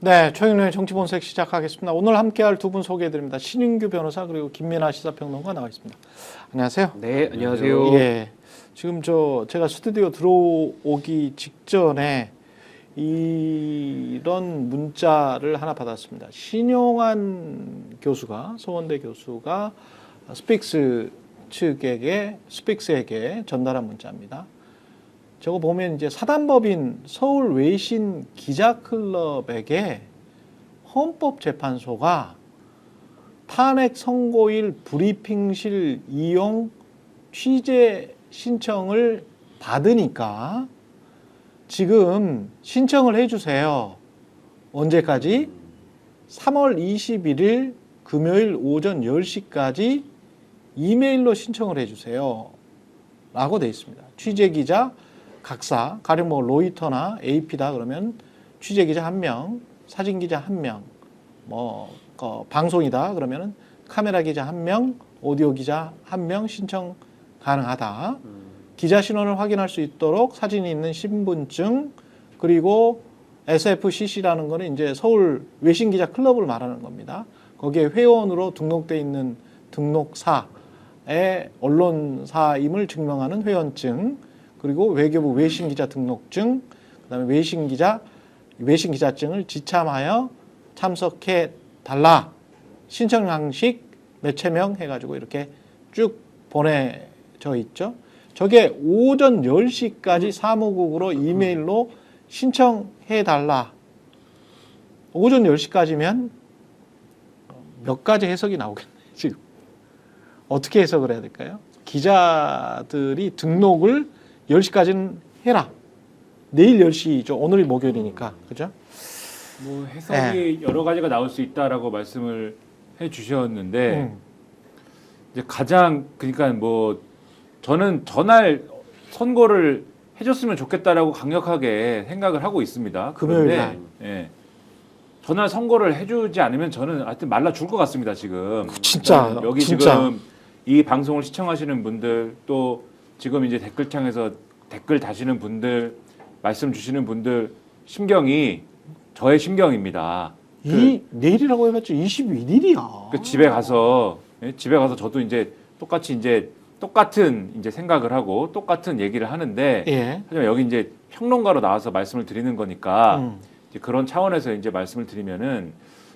네, 최경영의 정치본색 시작하겠습니다. 오늘 함께할 두 분 소개해드립니다. 신인규 변호사 그리고 김민아 시사평론가 나와 있습니다. 안녕하세요. 네, 안녕하세요. 예, 지금 제가 스튜디오 들어오기 직전에 이런 문자를 하나 받았습니다. 신용환 교수가, 서원대 교수가 스픽스에게 전달한 문자입니다. 저거 보면 이제 사단법인 서울 외신 기자클럽에게 헌법재판소가 탄핵 선고일 브리핑실 이용 취재 신청을 받으니까 지금 신청을 해주세요. 언제까지? 3월 21일 금요일 오전 10시까지 이메일로 신청을 해주세요. 라고 되어 있습니다. 취재기자 각사, 가령 뭐 로이터나 AP다 그러면 취재기자 1명, 사진기자 1명, 방송이다 그러면은 카메라 기자 1명, 오디오 기자 1명 신청 가능하다. 기자 신원을 확인할 수 있도록 사진이 있는 신분증, 그리고 SFCC라는 거는 이제 서울 외신기자 클럽을 말하는 겁니다. 거기에 회원으로 등록되어 있는 등록사의 언론사임을 증명하는 회원증, 그리고 외교부 외신기자 등록증, 그다음에 외신기자증을 지참하여 참석해 달라. 신청 양식 매체명 해가지고 이렇게 쭉 보내져 있죠. 저게 오전 10시까지 사무국으로 이메일로 신청해 달라. 오전 10시까지면 몇 가지 해석이 나오겠네요. 지금 어떻게 해석을 해야 될까요? 기자들이 등록을 10시까지는 해라. 내일 10시죠. 오늘이 목요일이니까. 그죠? 뭐 해석이 여러 가지가 나올 수 있다라고 말씀을 해 주셨는데 이제 가장 그러니까 뭐 저는 전날 선고를 해줬으면 좋겠다라고 강력하게 생각을 하고 있습니다. 금요일 날. 예. 전날 선고를 해주지 않으면 저는 하여튼 말라 죽을 것 같습니다. 지금. 진짜. 여기 진짜. 지금 이 방송을 시청하시는 분들 또 지금 이제 댓글창에서 댓글 다시는 분들 말씀 주시는 분들 심경이 저의 심경입니다. 내일이라고 해봤자 21일이야. 집에 가서 저도 이제 똑같이 이제 똑같은 이제 생각을 하고 똑같은 얘기를 하는데 예. 하지만 여기 이제 평론가로 나와서 말씀을 드리는 거니까 이제 그런 차원에서 이제 말씀을 드리면은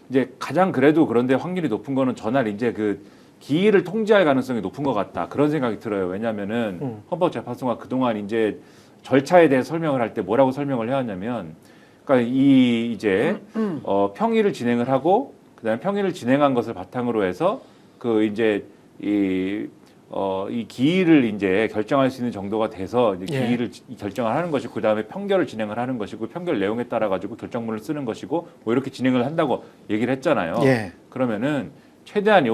이제 가장 그래도 그런데 확률이 높은 거는 전날 이제 그 기일을 통지할 가능성이 높은 것 같다 그런 생각이 들어요. 왜냐하면은 헌법재판소가 그동안 이제 절차에 대해 설명을 할 때 뭐라고 설명을 해왔냐면, 그러니까 이제 평의를 진행을 하고 그다음에 평의를 진행한 것을 바탕으로 해서 그 이제 이 기일을 이제 결정할 수 있는 정도가 돼서 이제 기일을 결정을 하는 것이고 그다음에 판결을 진행을 하는 것이고 판결 내용에 따라 가지고 결정문을 쓰는 것이고 뭐 이렇게 진행을 한다고 얘기를 했잖아요. 예. 그러면은 최대한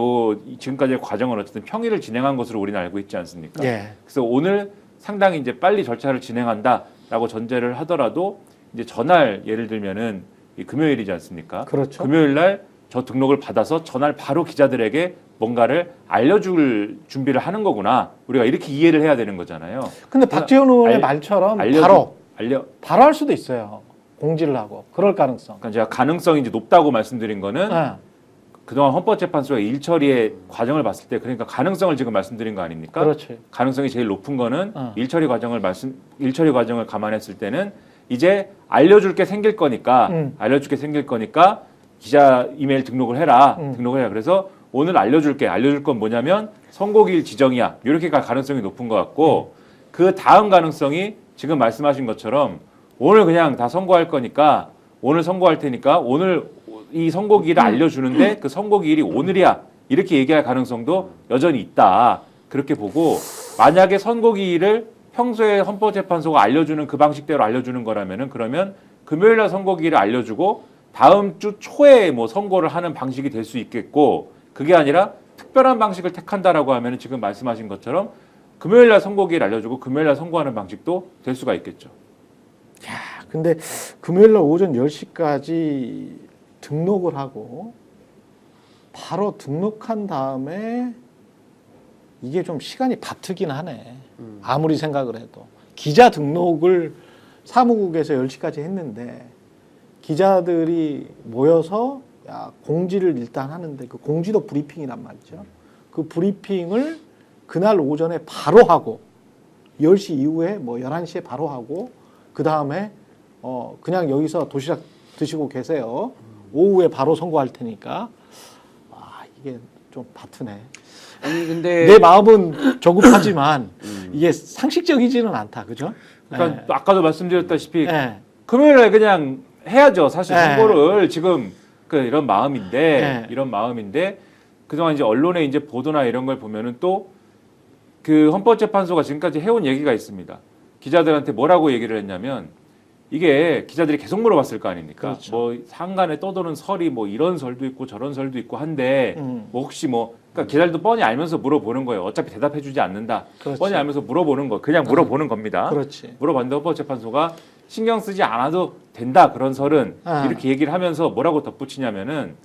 지금까지의 과정은 어쨌든 평의를 진행한 것으로 우리는 알고 있지 않습니까? 예. 그래서 오늘 상당히 이제 빨리 절차를 진행한다라고 전제를 하더라도 이제 전날 예를 들면은 금요일이지 않습니까? 그렇죠. 금요일 날 저 등록을 받아서 전날 바로 기자들에게 뭔가를 알려줄 준비를 하는 거구나. 우리가 이렇게 이해를 해야 되는 거잖아요. 근데 박지원 의원의 말처럼 바로 할 수도 있어요. 공지를 하고. 그럴 가능성. 그러니까 제가 가능성이 이제 높다고 말씀드린 거는 그동안 헌법재판소가 일처리의 과정을 봤을 때 그러니까 가능성을 지금 말씀드린 거 아닙니까? 그렇지. 가능성이 제일 높은 거는 일처리 과정을 감안했을 때는 이제 알려줄 게 생길 거니까 기자 이메일 등록을 해라. 그래서 오늘 알려줄 건 뭐냐면 선고기일 지정이야. 이렇게 갈 가능성이 높은 것 같고 그 다음 가능성이 지금 말씀하신 것처럼 오늘 그냥 다 선고할 거니까 오늘 선고할 테니까 오늘 이 선고기일을 알려주는데 그 선고기일이 오늘이야. 이렇게 얘기할 가능성도 여전히 있다. 그렇게 보고 만약에 선고기일을 평소에 헌법재판소가 알려주는 그 방식대로 알려주는 거라면은 그러면 금요일날 선고기일을 알려주고 다음 주 초에 뭐 선고를 하는 방식이 될 수 있겠고 그게 아니라 특별한 방식을 택한다라고 하면은 지금 말씀하신 것처럼 금요일날 선고기일 알려주고 금요일날 선고하는 방식도 될 수가 있겠죠. 야, 근데 금요일날 오전 10시까지 등록을 하고 바로 등록한 다음에 이게 좀 시간이 바트긴 하네. 아무리 생각을 해도. 기자 등록을 사무국에서 10시까지 했는데 기자들이 모여서 공지를 일단 하는데 그 공지도 브리핑이란 말이죠. 그 브리핑을 그날 오전에 바로 하고 10시 이후에 뭐 11시에 바로 하고 그 다음에 그냥 여기서 도시락 드시고 계세요. 오후에 바로 선고할 테니까 이게 좀 바트네. 아니 근데 내 마음은 조급하지만 이게 상식적이지는 않다, 그죠? 그러니까 또 아까도 말씀드렸다시피 네. 금요일에 그냥 해야죠. 사실 네. 선거를 지금 이런 마음인데 네. 이런 마음인데 그동안 이제 언론의 이제 보도나 이런 걸 보면은 또 그 헌법재판소가 지금까지 해온 얘기가 있습니다. 기자들한테 뭐라고 얘기를 했냐면 이게 기자들이 계속 물어봤을 거 아닙니까? 그렇죠. 뭐 상간에 떠도는 설이 뭐 이런 설도 있고 저런 설도 있고 한데 뭐 혹시 그러니까 기자들도 뻔히 알면서 물어보는 거예요. 어차피 대답해주지 않는다. 그렇지. 뻔히 알면서 물어보는 거, 그냥 물어보는 겁니다. 그렇지. 물어봤는데 헌법재판소가 신경 쓰지 않아도 된다 그런 설은 아. 이렇게 얘기를 하면서 뭐라고 덧붙이냐면은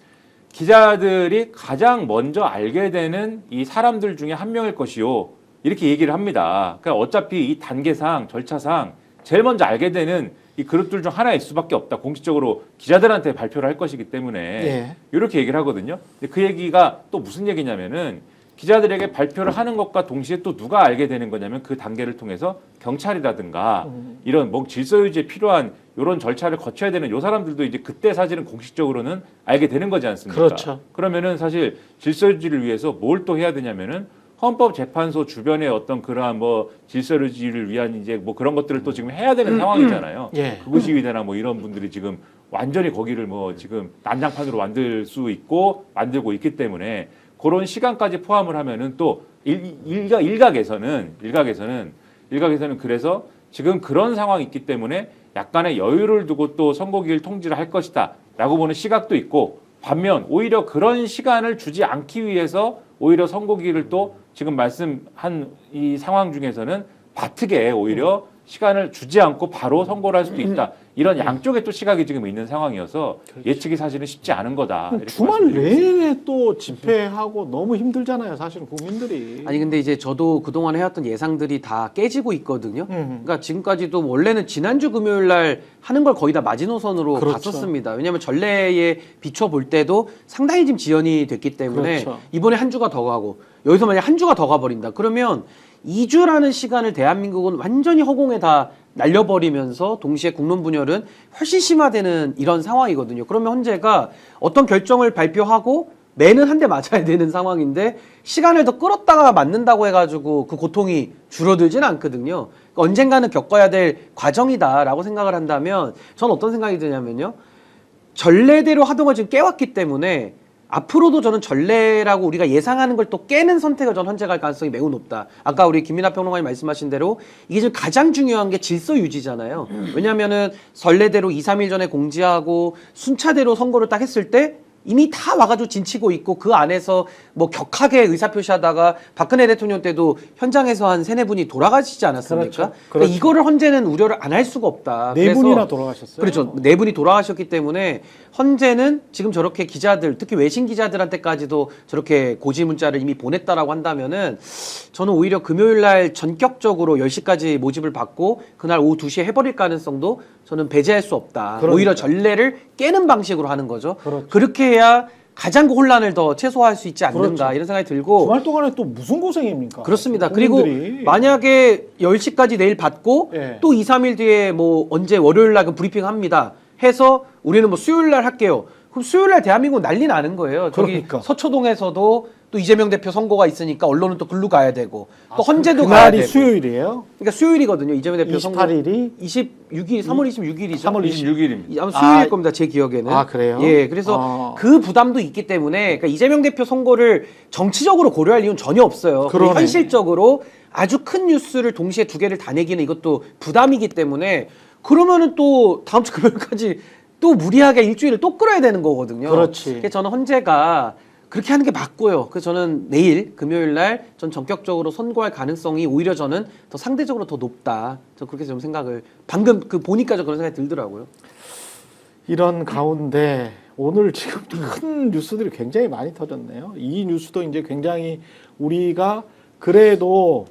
기자들이 가장 먼저 알게 되는 이 사람들 중에 한 명일 것이요 이렇게 얘기를 합니다. 그러니까 어차피 이 단계상 절차상 제일 먼저 알게 되는 이 그룹들 중 하나일 수밖에 없다. 공식적으로 기자들한테 발표를 할 것이기 때문에 예. 이렇게 얘기를 하거든요. 근데 그 얘기가 또 무슨 얘기냐면은 기자들에게 발표를 하는 것과 동시에 또 누가 알게 되는 거냐면 그 단계를 통해서 경찰이라든가 이런 뭐 질서 유지에 필요한 이런 절차를 거쳐야 되는 요 사람들도 이제 그때 사실은 공식적으로는 알게 되는 거지 않습니까? 그렇죠. 그러면은 사실 질서 유지를 위해서 뭘 또 해야 되냐면은 헌법재판소 주변에 어떤 그러한 뭐 질서 유지를 위한 이제 뭐 그런 것들을 또 지금 해야 되는 상황이잖아요. 예. 극우시위대나 뭐 이런 분들이 지금 완전히 거기를 뭐 지금 난장판으로 만들 수 있고 만들고 있기 때문에 그런 시간까지 포함을 하면은 또 일각에서는 그래서 지금 그런 상황이 있기 때문에 약간의 여유를 두고 또 선거기일 통지를 할 것이다라고 보는 시각도 있고 반면 오히려 그런 시간을 주지 않기 위해서 오히려 선거기일을 또 지금 말씀한 이 상황 중에서는 바트게 오히려 시간을 주지 않고 바로 선고를 할 수도 있다. 이런 양쪽에 또 시각이 지금 있는 상황이어서 예측이 사실은 쉽지 않은 거다. 이렇게 주말 말씀드리겠습니다. 내내 또 집회하고 너무 힘들잖아요, 사실 국민들이. 아니 근데 이제 저도 그동안 해왔던 예상들이 다 깨지고 있거든요. 그러니까 지금까지도 원래는 지난주 금요일 날 하는 걸 거의 다 마지노선으로 그렇죠. 봤었습니다. 왜냐하면 전례에 비춰볼 때도 상당히 지금 지연이 됐기 때문에 그렇죠. 이번에 한 주가 더 가고 여기서 만약 한 주가 더 가버린다. 그러면 2주라는 시간을 대한민국은 완전히 허공에 다 날려버리면서 동시에 국론 분열은 훨씬 심화되는 이런 상황이거든요. 그러면 헌재가 어떤 결정을 발표하고 매는 한 대 맞아야 되는 상황인데 시간을 더 끌었다가 맞는다고 해가지고 그 고통이 줄어들지는 않거든요. 그러니까 언젠가는 겪어야 될 과정이다라고 생각을 한다면 저는 어떤 생각이 드냐면요. 전례대로 하던 걸 지금 깨왔기 때문에 앞으로도 저는 전례라고 우리가 예상하는 걸 또 깨는 선택을 전 헌재가 할 가능성이 매우 높다. 아까 우리 김민하 평론가님 말씀하신 대로 이게 지금 가장 중요한 게 질서 유지잖아요. 왜냐하면은 전례대로 2, 3일 전에 공지하고 순차대로 선거를 딱 했을 때 이미 다 와가지고 진치고 있고 그 안에서 뭐 격하게 의사표시하다가 박근혜 대통령 때도 현장에서 한 3-4분이 돌아가시지 않았습니까? 그렇죠. 그러니까 이거를 헌재는 우려를 안 할 수가 없다. 4분이나 돌아가셨어요. 그렇죠. 4분이 돌아가셨기 때문에 헌재는 지금 저렇게 기자들, 특히 외신 기자들한테까지도 저렇게 고지 문자를 이미 보냈다라고 한다면은 저는 오히려 금요일 날 전격적으로 10시까지 모집을 받고 그날 오후 2시에 해버릴 가능성도 저는 배제할 수 없다. 그러니까요. 오히려 전례를 깨는 방식으로 하는 거죠. 그렇죠. 그렇게 해야 가장 그 혼란을 더 최소화할 수 있지 않는가 그렇죠. 이런 생각이 들고 주말 동안에 또 무슨 고생입니까? 그렇습니다. 국민들이. 그리고 만약에 10시까지 내일 받고 예. 또 2, 3일 뒤에 뭐 언제 월요일 날 그 브리핑 합니다. 해서 우리는 뭐 수요일 날 할게요. 그럼 수요일 날 대한민국 난리 나는 거예요. 저기 그러니까. 서초동에서도 또 이재명 대표 선거가 있으니까 언론은 또 글로 가야 되고 또 헌재도 가야 그날이 되고. 수요일이에요? 그러니까 수요일이거든요. 이재명 대표 선거 28일이 26일, 3월 26일이죠. 3월 26일입니다. 아마 수요일일 아, 겁니다. 제 기억에는. 아, 그래요? 예, 그래서 그 부담도 있기 때문에 그러니까 이재명 대표 선거를 정치적으로 고려할 이유는 전혀 없어요. 근데 그러네. 현실적으로 아주 큰 뉴스를 동시에 두 개를 다 내기는 이것도 부담이기 때문에 그러면은 또 다음 주 금요일까지 또 무리하게 일주일을 또 끌어야 되는 거거든요. 그렇지. 그래서 저는 헌재가 그렇게 하는 게 맞고요. 그래서 저는 내일 금요일 날 전 전격적으로 선고할 가능성이 오히려 저는 더 상대적으로 더 높다. 저 그렇게 좀 생각을 방금 그 보니까 저 그런 생각이 들더라고요. 이런 가운데 오늘 지금 큰 뉴스들이 굉장히 많이 터졌네요. 이 뉴스도 이제 굉장히 우리가 그래도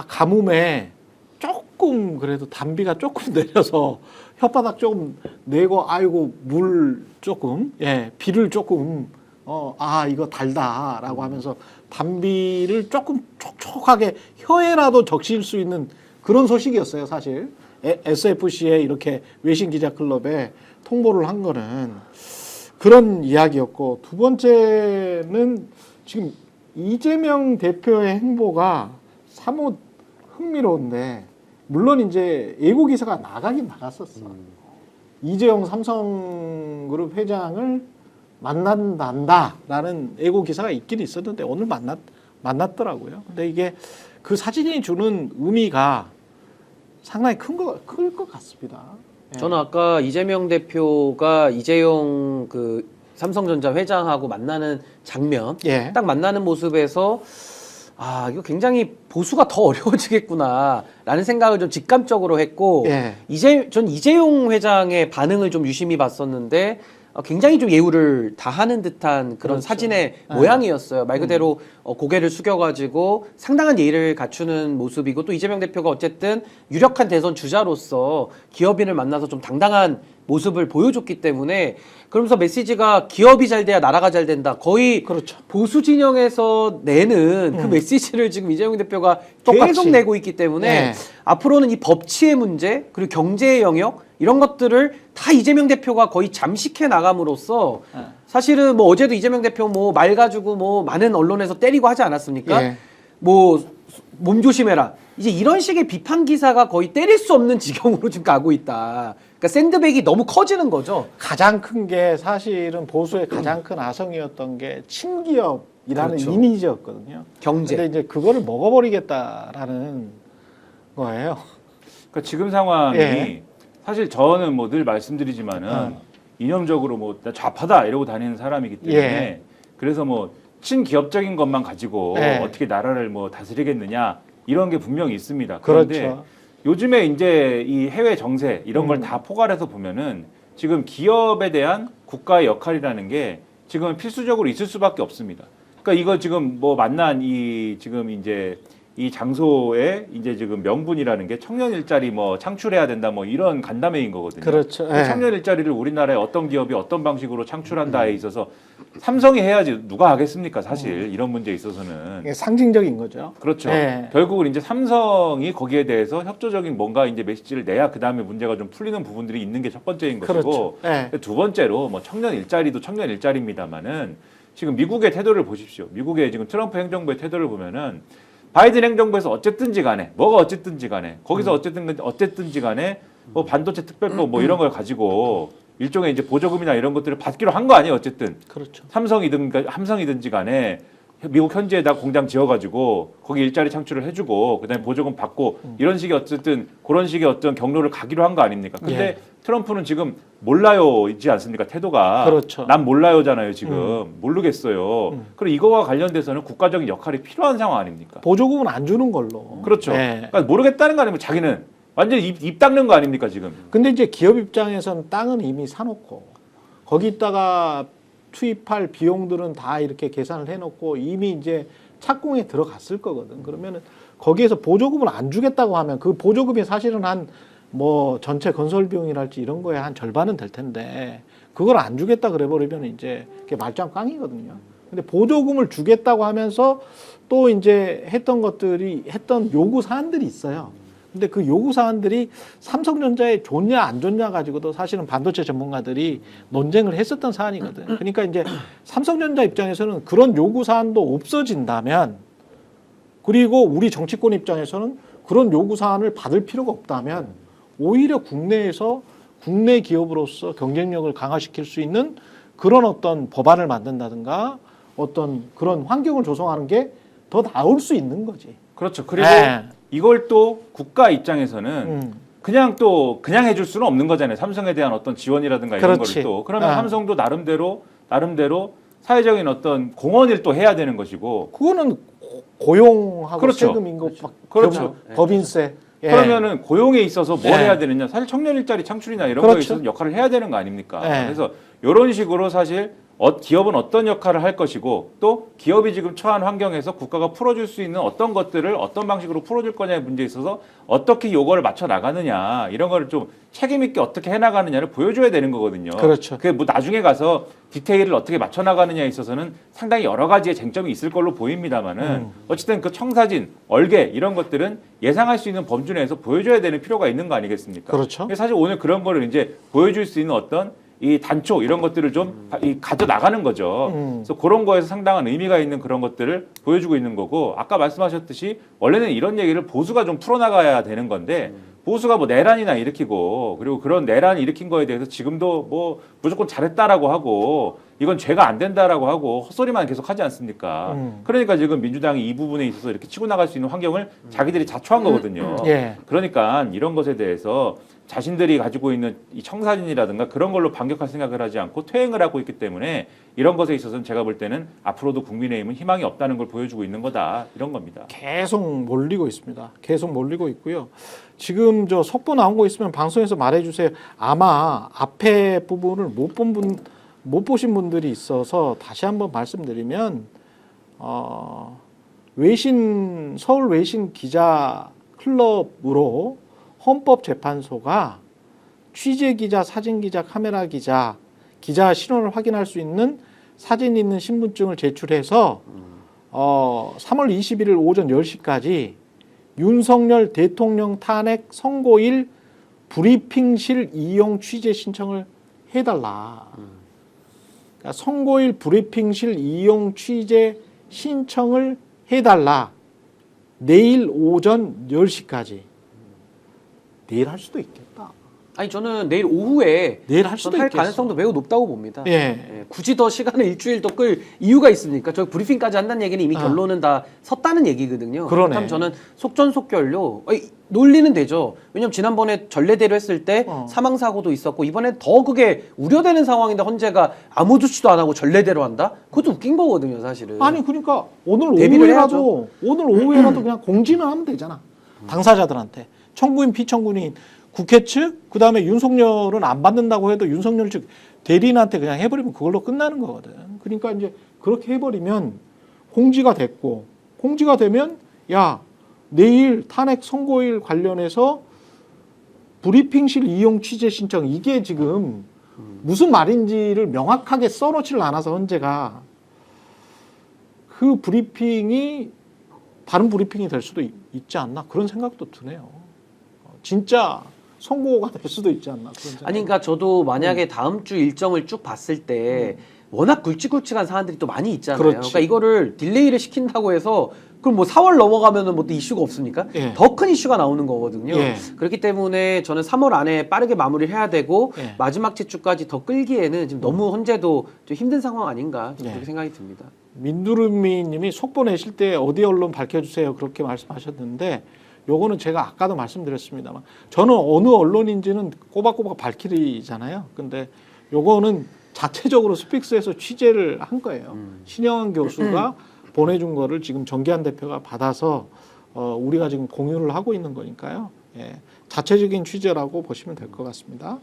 가뭄에 조금 그래도 단비가 조금 내려서 혓바닥 조금 내고 아이고 물 조금 비를 조금 이거 달다라고 하면서 단비를 조금 촉촉하게 혀에라도 적실 수 있는 그런 소식이었어요, 사실. SFC에 이렇게 외신 기자 클럽에 통보를 한 거는 그런 이야기였고, 두 번째는 지금 이재명 대표의 행보가 사뭇 흥미로운데, 물론 이제 예고 기사가 나가긴 나갔었어. 이재용 삼성그룹 회장을 만난다라는 예고 기사가 있긴 있었는데 오늘 만났더라고요. 근데 이게 그 사진이 주는 의미가 상당히 클 것 같습니다. 저는 아까 이재명 대표가 이재용 그 삼성전자 회장하고 만나는 장면, 딱 만나는 모습에서 이거 굉장히 보수가 더 어려워지겠구나라는 생각을 좀 직감적으로 했고, 전 이재용 회장의 반응을 좀 유심히 봤었는데 굉장히 좀 예우를 다하는 듯한 그런 사진의 모양이었어요. 말 그대로 고개를 숙여가지고 상당한 예의를 갖추는 모습이고, 또 이재명 대표가 어쨌든 유력한 대선 주자로서 기업인을 만나서 좀 당당한 모습을 보여줬기 때문에, 그러면서 메시지가 기업이 잘 돼야 나라가 잘 된다. 거의 보수 진영에서 내는 그 메시지를 지금 이재명 대표가 계속 내고 있기 때문에 앞으로는 이 법치의 문제 그리고 경제의 영역 이런 것들을 다 이재명 대표가 거의 잠식해 나감으로써 사실은 뭐 어제도 이재명 대표 뭐 말 가지고 뭐 많은 언론에서 때리고 하지 않았습니까? 뭐 몸 조심해라. 이제 이런 식의 비판 기사가 거의 때릴 수 없는 지경으로 지금 가고 있다. 그러니까 샌드백이 너무 커지는 거죠. 가장 큰 게 사실은 보수의 가장 큰 아성이었던 게 친기업이라는 이미지였거든요. 경제. 근데 이제 그거를 먹어버리겠다라는 거예요. 그러니까 지금 상황이 사실 저는 뭐 늘 말씀드리지만은 이념적으로 뭐 좌파다 이러고 다니는 사람이기 때문에 그래서 뭐 친기업적인 것만 가지고 어떻게 나라를 뭐 다스리겠느냐 이런 게 분명히 있습니다. 그런데 요즘에 이제 이 해외 정세 이런 걸 다 포괄해서 보면은 지금 기업에 대한 국가의 역할이라는 게 지금은 필수적으로 있을 수밖에 없습니다. 그러니까 이거 지금 뭐 만난 이 지금 이제 이 장소에 이제 지금 명분이라는 게 청년 일자리 뭐 창출해야 된다 뭐 이런 간담회인 거거든요. 그렇죠. 그 청년 일자리를 우리나라에 어떤 기업이 어떤 방식으로 창출한다에 있어서 삼성이 해야지 누가 하겠습니까? 사실 이런 문제에 있어서는 이게 상징적인 거죠. 그렇죠. 결국은 이제 삼성이 거기에 대해서 협조적인 뭔가 이제 메시지를 내야 그 다음에 문제가 좀 풀리는 부분들이 있는 게 첫 번째인 것이고 두 번째로 뭐 청년 일자리도 청년 일자리입니다만은 지금 미국의 태도를 보십시오. 미국의 지금 트럼프 행정부의 태도를 보면은 바이든 행정부에서 어쨌든지 간에 뭐가 어쨌든지 간에 거기서 어쨌든지 간에 뭐 반도체 특별법 뭐 이런 걸 가지고 일종의 이제 보조금이나 이런 것들을 받기로 한 거 아니에요. 어쨌든 삼성이든지 간에 미국 현지에다 공장 지어가지고 거기 일자리 창출을 해주고 그다음에 보조금 받고 이런 식의 어쨌든 그런 식의 어떤 경로를 가기로 한 거 아닙니까? 근데 트럼프는 지금 몰라요이지 않습니까? 태도가 난 몰라요잖아요. 지금 모르겠어요. 그리고 이거와 관련돼서는 국가적인 역할이 필요한 상황 아닙니까? 보조금은 안 주는 걸로. 그렇죠. 그러니까 모르겠다는 거 아니면 자기는 완전히 입 닦는 거 아닙니까 지금? 근데 이제 기업 입장에서는 땅은 이미 사놓고 거기다가 투입할 비용들은 다 이렇게 계산을 해놓고 이미 이제 착공에 들어갔을 거거든. 그러면은 거기에서 보조금을 안 주겠다고 하면 그 보조금이 사실은 한 뭐 전체 건설 비용이랄지 이런 거에 한 절반은 될 텐데 그걸 안 주겠다 그래 버리면 이제 그게 말짱 꽝이거든요. 근데 보조금을 주겠다고 하면서 또 이제 했던 요구 사안들이 있어요. 근데 그 요구 사안들이 삼성전자에 좋냐 안 좋냐 가지고도 사실은 반도체 전문가들이 논쟁을 했었던 사안이거든. 그러니까 이제 삼성전자 입장에서는 그런 요구 사안도 없어진다면, 그리고 우리 정치권 입장에서는 그런 요구 사안을 받을 필요가 없다면 오히려 국내에서 국내 기업으로서 경쟁력을 강화시킬 수 있는 그런 어떤 법안을 만든다든가 어떤 그런 환경을 조성하는 게 더 나올 수 있는 거지. 그렇죠. 그리고 이걸 또 국가 입장에서는 그냥 해줄 수는 없는 거잖아요. 삼성에 대한 어떤 지원이라든가 이런 거를 또 그러면 삼성도 나름대로 사회적인 어떤 공헌을 또 해야 되는 것이고 그거는 고용하고 세금 인고 법인세. 그러면은 고용에 있어서 뭘 해야 되느냐? 사실 청년 일자리 창출이나 이런 거에 있어서 역할을 해야 되는 거 아닙니까? 그래서 이런 식으로 사실 기업은 어떤 역할을 할 것이고 또 기업이 지금 처한 환경에서 국가가 풀어줄 수 있는 어떤 것들을 어떤 방식으로 풀어줄 거냐의 문제에 있어서 어떻게 요거를 맞춰 나가느냐 이런 거를 좀 책임 있게 어떻게 해나가느냐를 보여줘야 되는 거거든요. 그렇죠. 그게 뭐 나중에 가서 디테일을 어떻게 맞춰 나가느냐에 있어서는 상당히 여러 가지의 쟁점이 있을 걸로 보입니다만은 어쨌든 그 청사진, 얼개 이런 것들은 예상할 수 있는 범주 내에서 보여줘야 되는 필요가 있는 거 아니겠습니까? 그렇죠. 사실 오늘 그런 거를 이제 보여줄 수 있는 어떤 이 단초 이런 것들을 좀 가져 나가는 거죠. 그래서 그런 거에서 상당한 의미가 있는 그런 것들을 보여주고 있는 거고 아까 말씀하셨듯이 원래는 이런 얘기를 보수가 좀 풀어나가야 되는 건데 보수가 뭐 내란이나 일으키고 그리고 그런 내란 일으킨 거에 대해서 지금도 뭐 무조건 잘했다라고 하고 이건 죄가 안 된다라고 하고 헛소리만 계속 하지 않습니까? 그러니까 지금 민주당이 이 부분에 있어서 이렇게 치고 나갈 수 있는 환경을 자기들이 자초한 거거든요. 예. 그러니까 이런 것에 대해서 자신들이 가지고 있는 이 청사진이라든가 그런 걸로 반격할 생각을 하지 않고 퇴행을 하고 있기 때문에 이런 것에 있어서는 제가 볼 때는 앞으로도 국민의힘은 희망이 없다는 걸 보여주고 있는 거다 이런 겁니다. 계속 몰리고 있습니다. 계속 몰리고 있고요. 지금 저 속보 나온 거 있으면 방송에서 말해주세요. 아마 앞에 부분을 못 보신 분들이 있어서 다시 한번 말씀드리면 서울 외신 기자 클럽으로 헌법재판소가 취재 기자, 사진 기자, 카메라 기자, 기자 신원을 확인할 수 있는 사진 있는 신분증을 제출해서 3월 21일 오전 10시까지 윤석열 대통령 탄핵 선고일 브리핑실 이용 취재 신청을 해달라. 그러니까 선고일 브리핑실 이용 취재 신청을 해달라. 내일 오전 10시까지. 내일 할 수도 있겠다. 아니 저는 내일 오후에 내일 할 수도 할 있겠어. 가능성도 매우 높다고 봅니다. 예. 예, 굳이 더 시간을 일주일 더 끌 이유가 있습니까? 저 브리핑까지 한다는 얘기는 이미 결론은 다 섰다는 얘기거든요. 그러네. 그렇다면 저는 속전속결로 논리는 되죠. 왜냐면 지난번에 전례대로 했을 때 사망 사고도 있었고 이번엔 더 그게 우려되는 상황인데 헌재가 아무 조치도 안 하고 전례대로 한다? 그것도 웃긴 거거든요, 사실은. 아니 그러니까 오늘 대비를 오후에라도 그냥 공지는 하면 되잖아. 당사자들한테. 청구인 피청구인 국회 측 그다음에 윤석열은 안 받는다고 해도 윤석열 측 대리인한테 그냥 해버리면 그걸로 끝나는 거거든. 그러니까 이제 그렇게 해버리면 공지가 됐고 공지가 되면 야 내일 탄핵 선고일 관련해서 브리핑실 이용 취재 신청 이게 지금 무슨 말인지를 명확하게 써놓지를 않아서 헌재가 그 브리핑이 다른 브리핑이 될 수도 있지 않나 그런 생각도 드네요. 진짜 선고가 될 수도 있지 않나 그런 생각. 아니 그러니까 저도 만약에 다음 주 일정을 쭉 봤을 때 워낙 굵직굵직한 사안들이 또 많이 있잖아요. 그렇지. 그러니까 이거를 딜레이를 시킨다고 해서 그럼 뭐 4월 넘어가면은 뭐 또 이슈가 없습니까? 예. 더 큰 이슈가 나오는 거거든요. 예. 그렇기 때문에 저는 3월 안에 빠르게 마무리를 해야 되고 예. 마지막 제주까지 더 끌기에는 지금 너무 헌재도 좀 힘든 상황 아닌가 좀 예. 그렇게 생각이 듭니다. 민두루미님이 속보 내실 때 어디 언론 밝혀주세요 그렇게 말씀하셨는데 요거는 제가 아까도 말씀드렸습니다만 저는 어느 언론인지는 꼬박꼬박 밝히잖아요. 근데 요거는 자체적으로 스픽스에서 취재를 한 거예요. 신영환 교수가 보내준 거를 지금 정기한 대표가 받아서 우리가 지금 공유를 하고 있는 거니까요. 예, 자체적인 취재라고 보시면 될 것 같습니다.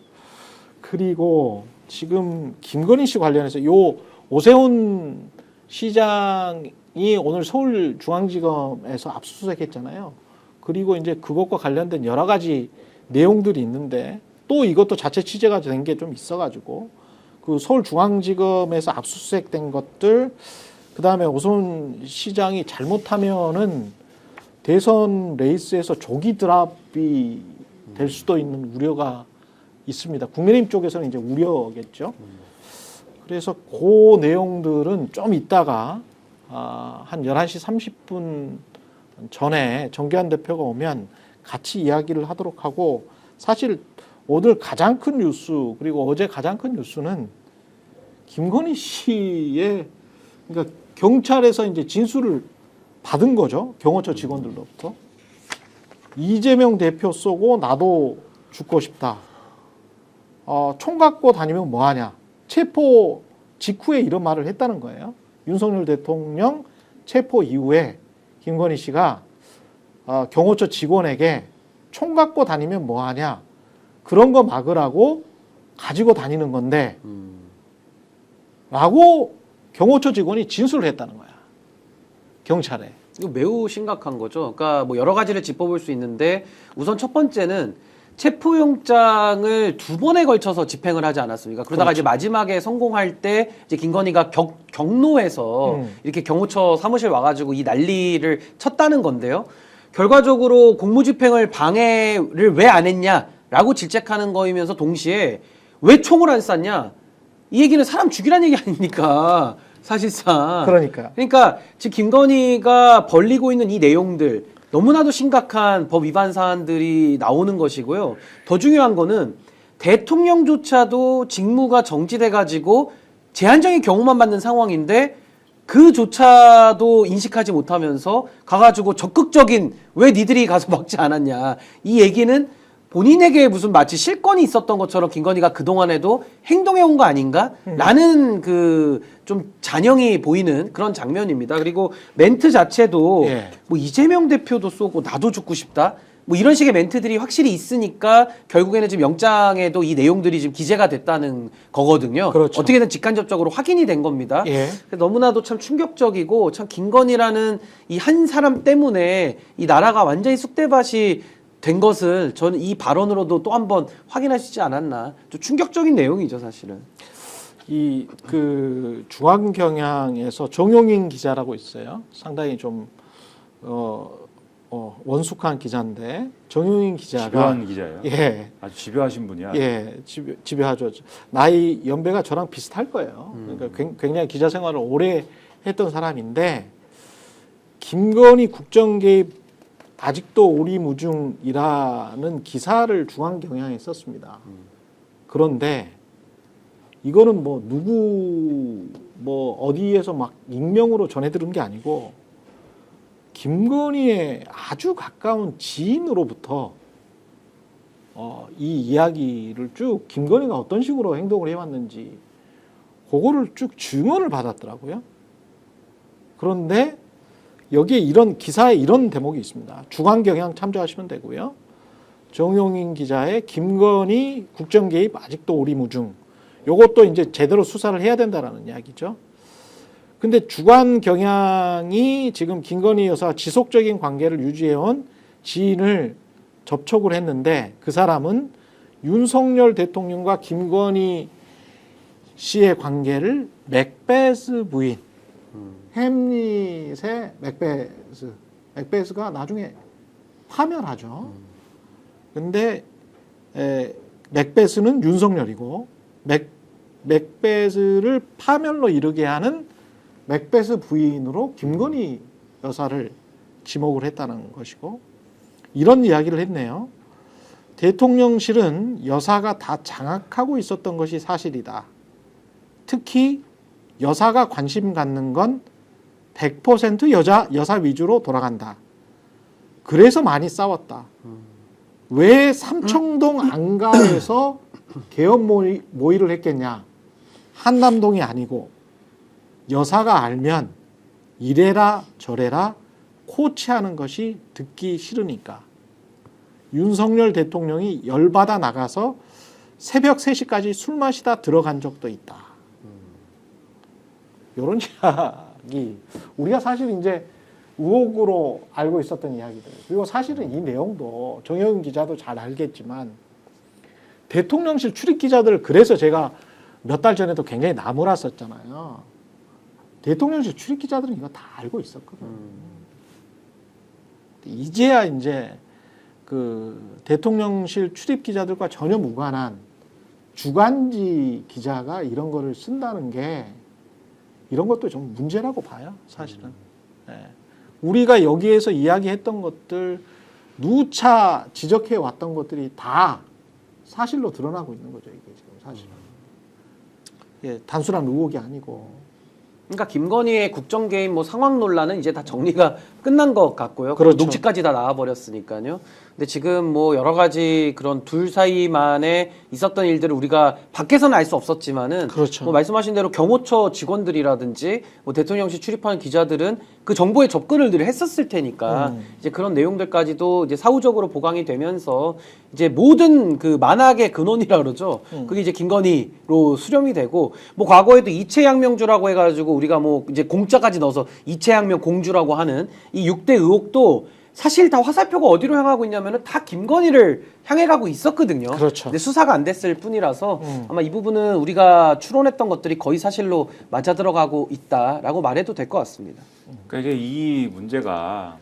그리고 지금 김건희 씨 관련해서 요 오세훈 시장이 오늘 서울중앙지검에서 압수수색했잖아요. 그리고 이제 그것과 관련된 여러 가지 내용들이 있는데 또 이것도 자체 취재가 된 게 좀 있어가지고 그 서울중앙지검에서 압수수색된 것들 그다음에 오세훈 시장이 잘못하면은 대선 레이스에서 조기 드랍이 될 수도 있는 우려가 있습니다. 국민의힘 쪽에서는 이제 우려겠죠. 그래서 그 내용들은 좀 이따가 한 11시 30분 전에 정기환 대표가 오면 같이 이야기를 하도록 하고 사실 오늘 가장 큰 뉴스 그리고 어제 가장 큰 뉴스는 김건희 씨의 그러니까 경찰에서 이제 진술을 받은 거죠. 경호처 직원들로부터. 이재명 대표 쏘고 나도 죽고 싶다. 총 갖고 다니면 뭐하냐. 체포 직후에 이런 말을 했다는 거예요. 윤석열 대통령 체포 이후에 김건희 씨가 경호처 직원에게 총 갖고 다니면 뭐하냐. 그런 거 막으라고 가지고 다니는 건데 라고 경호처 직원이 진술을 했다는 거야. 경찰에. 이거 매우 심각한 거죠. 그러니까 뭐 여러 가지를 짚어볼 수 있는데 우선 첫 번째는 체포영장을 2번에 걸쳐서 집행을 하지 않았습니까? 그러다가 그렇죠. 이제 마지막에 성공할 때 이제 김건희가 경로에서 이렇게 경호처 사무실 와가지고 이 난리를 쳤다는 건데요. 결과적으로 공무집행을 방해를 왜 안 했냐라고 질책하는 거이면서 동시에 왜 총을 안 쐈냐? 이 얘기는 사람 죽이라는 얘기 아닙니까? 사실상. 그러니까 지금 김건희가 벌리고 있는 이 내용들 너무나도 심각한 법 위반 사안들이 나오는 것이고요. 더 중요한 거는 대통령조차도 직무가 정지돼가지고 제한적인 경우만 받는 상황인데 그조차도 인식하지 못하면서 가가지고 적극적인 왜 니들이 가서 막지 않았냐. 이 얘기는 본인에게 무슨 마치 실권이 있었던 것처럼 김건희가 그동안에도 행동해온 거 아닌가? 라는 그 좀 잔영이 보이는 그런 장면입니다. 그리고 멘트 자체도 예. 뭐 이재명 대표도 쏘고 나도 죽고 싶다? 뭐 이런 식의 멘트들이 확실히 있으니까 결국에는 지금 영장에도 이 내용들이 지금 기재가 됐다는 거거든요. 그렇죠. 어떻게든 직간접적으로 확인이 된 겁니다. 예. 너무나도 참 충격적이고 참 김건희라는 이 한 사람 때문에 이 나라가 완전히 쑥대밭이 된 것을 저는 이 발언으로도 또 한 번 확인하시지 않았나. 좀 충격적인 내용이죠, 사실은. 이 그 중앙경향에서 정용인 기자라고 있어요. 상당히 좀 원숙한 기자인데 정용인 기자가 집요한 기자예요. 예. 아주 집요하신 분이야. 예, 집요하죠. 나이 연배가 저랑 비슷할 거예요. 그러니까 굉장히 기자 생활을 오래 했던 사람인데 김건희 국정 개입 아직도 오리무중이라는 기사를 중앙경향에 썼습니다. 그런데 이거는 뭐 누구 뭐 어디에서 막 익명으로 전해 들은 게 아니고 김건희의 아주 가까운 지인으로부터 이 이야기를 쭉 김건희가 어떤 식으로 행동을 해왔는지 그거를 쭉 증언을 받았더라고요. 그런데 여기에 이런 기사에 이런 대목이 있습니다. 중앙경향 참조하시면 되고요. 정용인 기자의 김건희 국정 개입 아직도 오리무중. 요것도 이제 제대로 수사를 해야 된다라는 이야기죠. 근데 주간경향이 지금 김건희 여사와 지속적인 관계를 유지해온 지인을 접촉을 했는데 그 사람은 윤석열 대통령과 김건희 씨의 관계를 맥베스 부인 햄릿의 맥베스가 나중에 파면하죠. 근데 맥베스는 윤석열이고 맥베스를 파면로 이르게 하는 맥베스 부인으로 김건희 여사를 지목을 했다는 것이고 이런 이야기를 했네요. 대통령실은 여사가 다 장악하고 있었던 것이 사실이다. 특히 여사가 관심 갖는 건 100% 여사 위주로 돌아간다. 그래서 많이 싸웠다. 왜 삼청동 안가에서 개업 모의를 했겠냐. 한남동이 아니고 여사가 알면 이래라 저래라 코치하는 것이 듣기 싫으니까. 윤석열 대통령이 열받아 나가서 새벽 3시까지 술 마시다 들어간 적도 있다. 이런 이야기. 우리가 사실 이제 의혹으로 알고 있었던 이야기들. 그리고 사실은 이 내용도 정영인 기자도 잘 알겠지만 대통령실 출입 기자들 그래서 제가 몇 달 전에도 굉장히 나무랐었잖아요. 대통령실 출입 기자들은 이거 다 알고 있었거든. 이제야 이제 그 대통령실 출입 기자들과 전혀 무관한 주간지 기자가 이런 거를 쓴다는 게 이런 것도 좀 문제라고 봐요, 사실은. 예. 우리가 여기에서 이야기했던 것들, 누차 지적해 왔던 것들이 다 사실로 드러나고 있는 거죠, 이게 지금 사실은. 예, 단순한 의혹이 아니고. 그러니까 김건희의 국정 개입 뭐 상황 논란은 이제 다 정리가 끝난 것 같고요. 그렇죠. 녹취까지 다 나와버렸으니까요. 근데 지금 뭐 여러 가지 그런 둘 사이만에 있었던 일들을 우리가 밖에서는 알 수 없었지만은 그렇죠. 뭐 말씀하신 대로 경호처 직원들이라든지 뭐 대통령실 출입하는 기자들은 그 정보에 접근을 늘 했었을 테니까 이제 그런 내용들까지도 이제 사후적으로 보강이 되면서 이제 모든 그 만악의 근원이라 그러죠. 그게 이제 김건희로 수렴이 되고 뭐 과거에도 이채양명주라고 해가지고 우리가 뭐 이제 공짜까지 넣어서 이채양명 공주라고 하는 이 6대 의혹도 사실 다 화살표가 어디로 향하고 있냐면은 다 김건희를 향해 가고 있었거든요. 그렇죠. 근데 수사가 안 됐을 뿐이라서 아마 이 부분은 우리가 추론했던 것들이 거의 사실로 맞아 들어가고 있다라고 말해도 될 것 같습니다. 그러니까 이게 이 문제가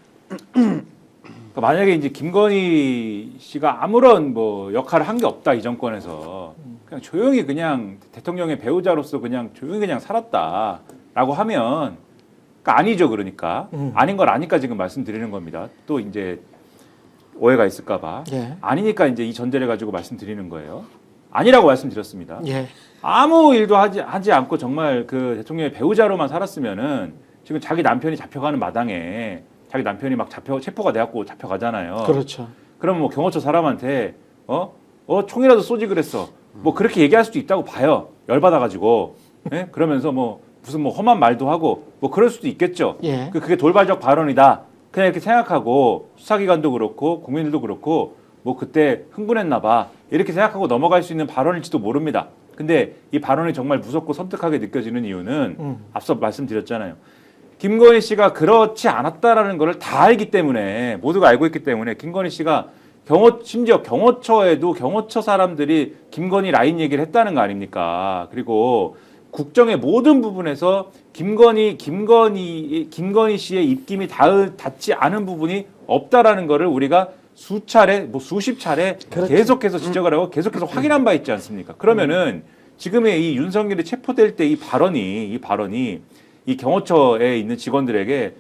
그러니까 만약에 이제 김건희 씨가 아무런 뭐 역할을 한 게 없다 이 정권에서 그냥 조용히 그냥 대통령의 배우자로서 그냥 조용히 그냥 살았다라고 하면 그러니까 아니죠. 그러니까 아닌 걸 아니까 지금 말씀드리는 겁니다. 또 이제 오해가 있을까봐 예. 아니니까 이제 이 전제를 가지고 말씀드리는 거예요. 아니라고 말씀드렸습니다. 예. 아무 일도 하지 않고 정말 그 대통령의 배우자로만 살았으면은 지금 자기 남편이 잡혀가는 마당에 자기 남편이 막 체포가 돼갖고 잡혀가잖아요. 그렇죠. 그럼 뭐 경호처 사람한테 총이라도 쏘지 그랬어. 뭐 그렇게 얘기할 수도 있다고 봐요. 열받아가지고. 예? 그러면서 뭐 무슨 뭐 험한 말도 하고 뭐 그럴 수도 있겠죠. 예. 그게 돌발적 발언이다. 그냥 이렇게 생각하고 수사기관도 그렇고 국민들도 그렇고 뭐 그때 흥분했나 봐. 이렇게 생각하고 넘어갈 수 있는 발언일지도 모릅니다. 근데 이 발언이 정말 무섭고 섬뜩하게 느껴지는 이유는 앞서 말씀드렸잖아요. 김건희 씨가 그렇지 않았다라는 것을 다 알기 때문에 모두가 알고 있기 때문에 김건희 씨가 심지어 경호처에도 경호처 사람들이 김건희 라인 얘기를 했다는 거 아닙니까? 그리고 국정의 모든 부분에서 김건희 씨의 입김이 닿지 않은 부분이 없다라는 것을 우리가 수차례, 뭐 수십 차례 그렇죠. 계속해서 지적을 하고 계속해서 확인한 바 있지 않습니까? 그러면은 지금의 이 윤석열이 체포될 때 이 발언이 이 경호처에 있는 직원들에게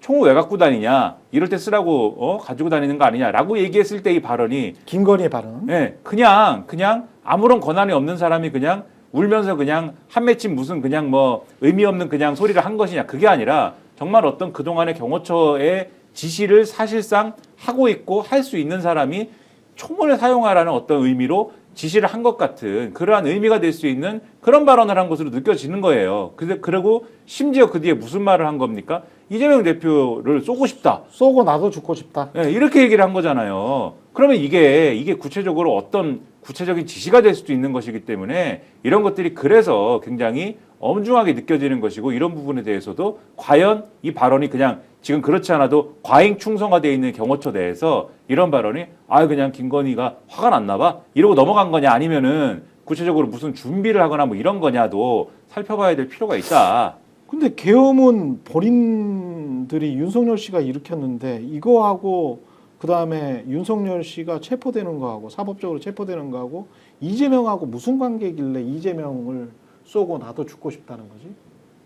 총을 왜 갖고 다니냐 이럴 때 쓰라고 가지고 다니는 거 아니냐라고 얘기했을 때 이 발언이 김건희의 발언. 예, 그냥 아무런 권한이 없는 사람이 그냥 울면서 그냥 한 맺힌 무슨 그냥 뭐 의미 없는 그냥 소리를 한 것이냐 그게 아니라 정말 어떤 그동안의 경호처의 지시를 사실상 하고 있고 할 수 있는 사람이 총을 사용하라는 어떤 의미로 지시를 한 것 같은 그러한 의미가 될 수 있는 그런 발언을 한 것으로 느껴지는 거예요. 그리고 심지어 그 뒤에 무슨 말을 한 겁니까? 이재명 대표를 쏘고 싶다. 쏘고 나도 죽고 싶다. 네, 이렇게 얘기를 한 거잖아요. 그러면 이게 구체적으로 어떤 구체적인 지시가 될 수도 있는 것이기 때문에 이런 것들이 그래서 굉장히 엄중하게 느껴지는 것이고 이런 부분에 대해서도 과연 이 발언이 그냥 지금 그렇지 않아도 과잉 충성화되어 있는 경호처 내에서 이런 발언이 그냥 김건희가 화가 났나 봐 이러고 넘어간 거냐 아니면은 구체적으로 무슨 준비를 하거나 뭐 이런 거냐도 살펴봐야 될 필요가 있다. 근데 계엄은 본인들이 윤석열 씨가 일으켰는데 이거하고 그다음에 윤석열 씨가 체포되는 거하고 사법적으로 체포되는 거하고 이재명하고 무슨 관계길래 이재명을 쏘고 나도 죽고 싶다는 거지?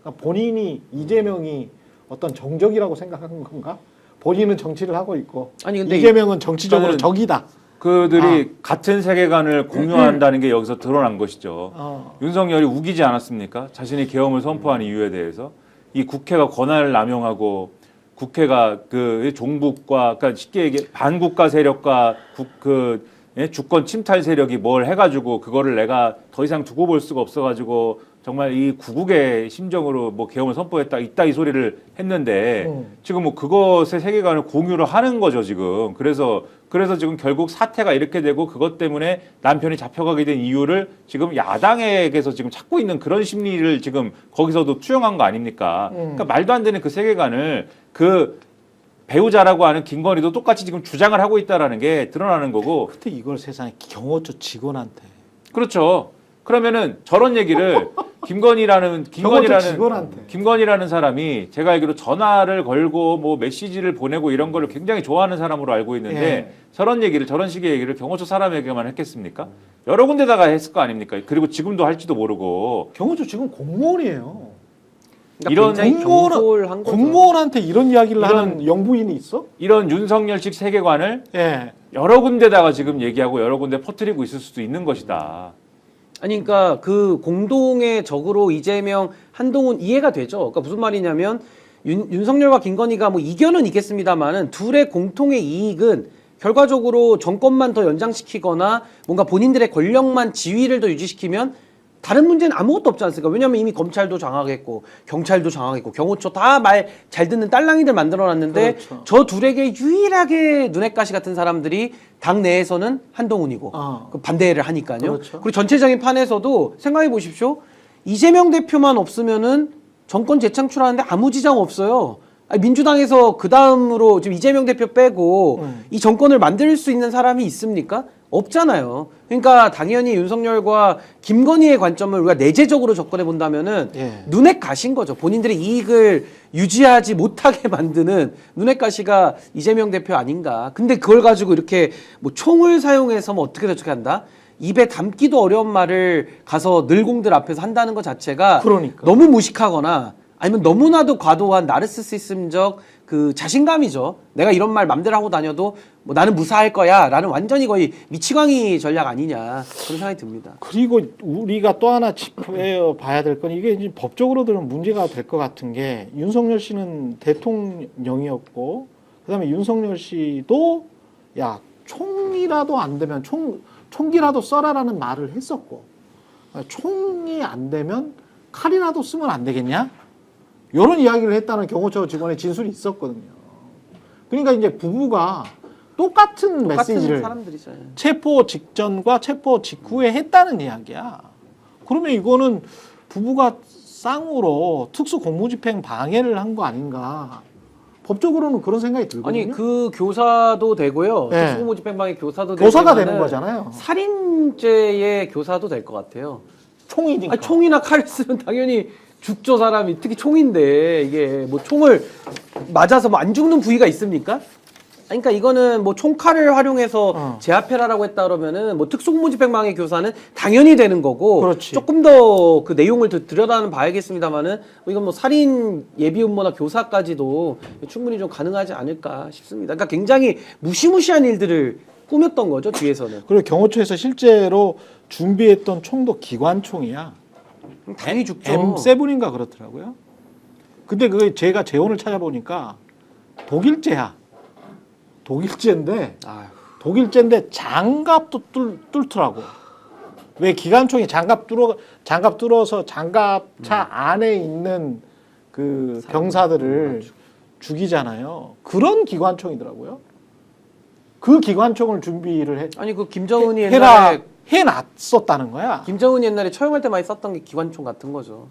그러니까 본인이 이재명이 어떤 정적이라고 생각한 건가? 본인은 정치를 하고 있고 아니 근데 이재명은 정치적으로 저는 적이다. 그들이 같은 세계관을 공유한다는 게 여기서 드러난 것이죠. 윤석열이 우기지 않았습니까? 자신이 계엄을 선포한 이유에 대해서 이 국회가 권한을 남용하고 국회가 그 종북과 그러니까 쉽게 얘기해 반국가 세력과 주권 침탈 세력이 뭘 해가지고 그거를 내가 더 이상 두고 볼 수가 없어가지고 정말 이 구국의 심정으로 뭐 계엄을 선포했다 이따 이 소리를 했는데 지금 뭐 그것의 세계관을 공유를 하는 거죠 지금. 그래서 지금 결국 사태가 이렇게 되고 그것 때문에 남편이 잡혀가게 된 이유를 지금 야당에게서 지금 찾고 있는 그런 심리를 지금 거기서도 투영한 거 아닙니까? 그러니까 말도 안 되는 그 세계관을 그 배우자라고 하는 김건희도 똑같이 지금 주장을 하고 있다라는 게 드러나는 거고. 근데 이걸 세상에 경호처 직원한테. 그렇죠. 그러면은 저런 얘기를 김건희라는 사람이 제가 알기로 전화를 걸고 뭐 메시지를 보내고 이런 거를 굉장히 좋아하는 사람으로 알고 있는데 예. 저런 식의 얘기를 경호처 사람에게만 했겠습니까? 여러 군데다가 했을 거 아닙니까? 그리고 지금도 할지도 모르고. 경호처 직원 공무원이에요. 그러니까 굉장히 경솔한 거죠. 공무원한테 이런 이야기를 하는 영부인이 있어? 이런 윤석열식 세계관을 예. 여러 군데다가 지금 얘기하고 여러 군데 퍼뜨리고 있을 수도 있는 것이다. 아니 그러니까 그 공동의 적으로 이재명, 한동훈 이해가 되죠. 그러니까 무슨 말이냐면 윤석열과 김건희가 뭐 이견은 있겠습니다만은 둘의 공통의 이익은 결과적으로 정권만 더 연장시키거나 뭔가 본인들의 권력만 지위를 더 유지시키면 다른 문제는 아무것도 없지 않습니까? 왜냐하면 이미 검찰도 장악했고 경찰도 장악했고 경호처 다 말 잘 듣는 딸랑이들 만들어놨는데 그렇죠. 저 둘에게 유일하게 눈엣 가시 같은 사람들이 당 내에서는 한동훈이고 그 반대를 하니까요. 그렇죠. 그리고 전체적인 판에서도 생각해 보십시오. 이재명 대표만 없으면은 정권 재창출하는데 아무 지장 없어요. 아니, 민주당에서 그 다음으로 지금 이재명 대표 빼고 이 정권을 만들 수 있는 사람이 있습니까? 없잖아요. 그러니까 당연히 윤석열과 김건희의 관점을 우리가 내재적으로 접근해 본다면은 예. 눈엣 가신 거죠. 본인들의 이익을 유지하지 못하게 만드는 눈엣 가시가 이재명 대표 아닌가. 근데 그걸 가지고 이렇게 뭐 총을 사용해서 뭐 어떻게 저렇게 한다? 입에 담기도 어려운 말을 가서 늘공들 앞에서 한다는 것 자체가 그러니까. 너무 무식하거나 아니면 너무나도 과도한 나르시시즘적 그 자신감이죠. 내가 이런 말 맘대로 하고 다녀도 뭐 나는 무사할 거야 라는 완전히 거의 미치광이 전략 아니냐 그런 생각이 듭니다. 그리고 우리가 또 하나 짚어 봐야 될 건 이게 이제 법적으로들은 문제가 될 것 같은 게 윤석열 씨는 대통령이었고 그다음에 윤석열 씨도 야 총이라도 안 되면 총기라도 써라라는 말을 했었고 총이 안 되면 칼이라도 쓰면 안 되겠냐? 이런 이야기를 했다는 경호처 직원의 진술이 있었거든요. 그러니까 이제 부부가 똑같은 메시지를 사람들이죠. 체포 직전과 체포 직후에 했다는 이야기야. 그러면 이거는 부부가 쌍으로 특수 공무집행 방해를 한 거 아닌가. 법적으로는 그런 생각이 들거든요. 아니 그 교사도 되고요. 네. 특수공무집행방해 교사도 교사가 되지만은 되는 거잖아요. 살인죄의 교사도 될 것 같아요. 총이니까. 아니, 총이나 칼을 쓰면 당연히 죽죠 사람이. 특히 총인데 이게 뭐 총을 맞아서 뭐 안 죽는 부위가 있습니까? 아니, 그러니까 이거는 뭐 총칼을 활용해서 제압해라라고 했다 그러면은 뭐 특수공무집행방해 교사는 당연히 되는 거고 그렇지. 조금 더 그 내용을 들여다는 봐야겠습니다만은 뭐 이건 뭐 살인 예비 음모나 교사까지도 충분히 좀 가능하지 않을까 싶습니다. 그러니까 굉장히 무시무시한 일들을 꾸몄던 거죠 뒤에서는. 그리고 경호처에서 실제로 준비했던 총도 기관총이야. 당연히 죽죠. M7인가 그렇더라고요. 근데 그게 제가 재원을 찾아보니까 독일제야. 독일제인데 아휴. 독일제인데 장갑도 뚫더라고. 왜 기관총이 장갑 뚫어서 장갑차 안에 있는 그 병사들을 죽이잖아요. 그런 기관총이더라고요. 그 기관총을 준비를 아니 그 김정은이 해라 옛날에 해놨었다는 거야. 김정은이 옛날에 처형할 때 많이 썼던 게 기관총 같은 거죠.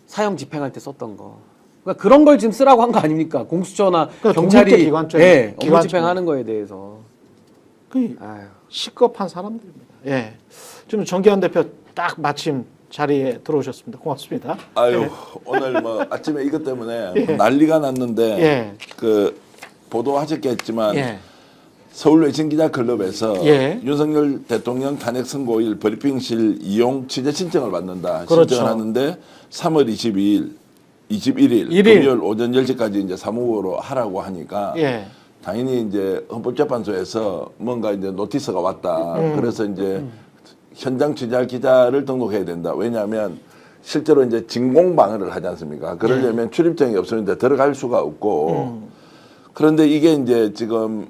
사형 집행할 때 썼던 거. 그러니까 그런 걸 지금 쓰라고 한 거 아닙니까? 공수처나 그러니까 경찰이 독립제 기관총, 예, 기관총. 업무 집행하는 거에 대해서. 그 아유. 시급한 사람들입니다. 예. 지금 정기현 대표 딱 마침 자리에 들어오셨습니다. 고맙습니다. 아유 예. 오늘 뭐 아침에 이것 때문에 난리가 났는데 예. 그 보도하셨겠지만 예. 서울 외신기자클럽에서 예. 윤석열 대통령 탄핵 선고일 브리핑실 이용 취재 신청을 받는다. 그렇죠. 신청을 하는데 3월 21일 일일. 금요일 오전 10시까지 이제 사무부로 하라고 하니까 예. 당연히 이제 헌법재판소에서 뭔가 이제 노티스가 왔다. 그래서 이제 현장 취재할 기자를 등록해야 된다. 왜냐하면 실제로 이제 진공방어를 하지 않습니까? 그러려면 출입증이 없으면 이제 들어갈 수가 없고. 그런데 이게 이제 지금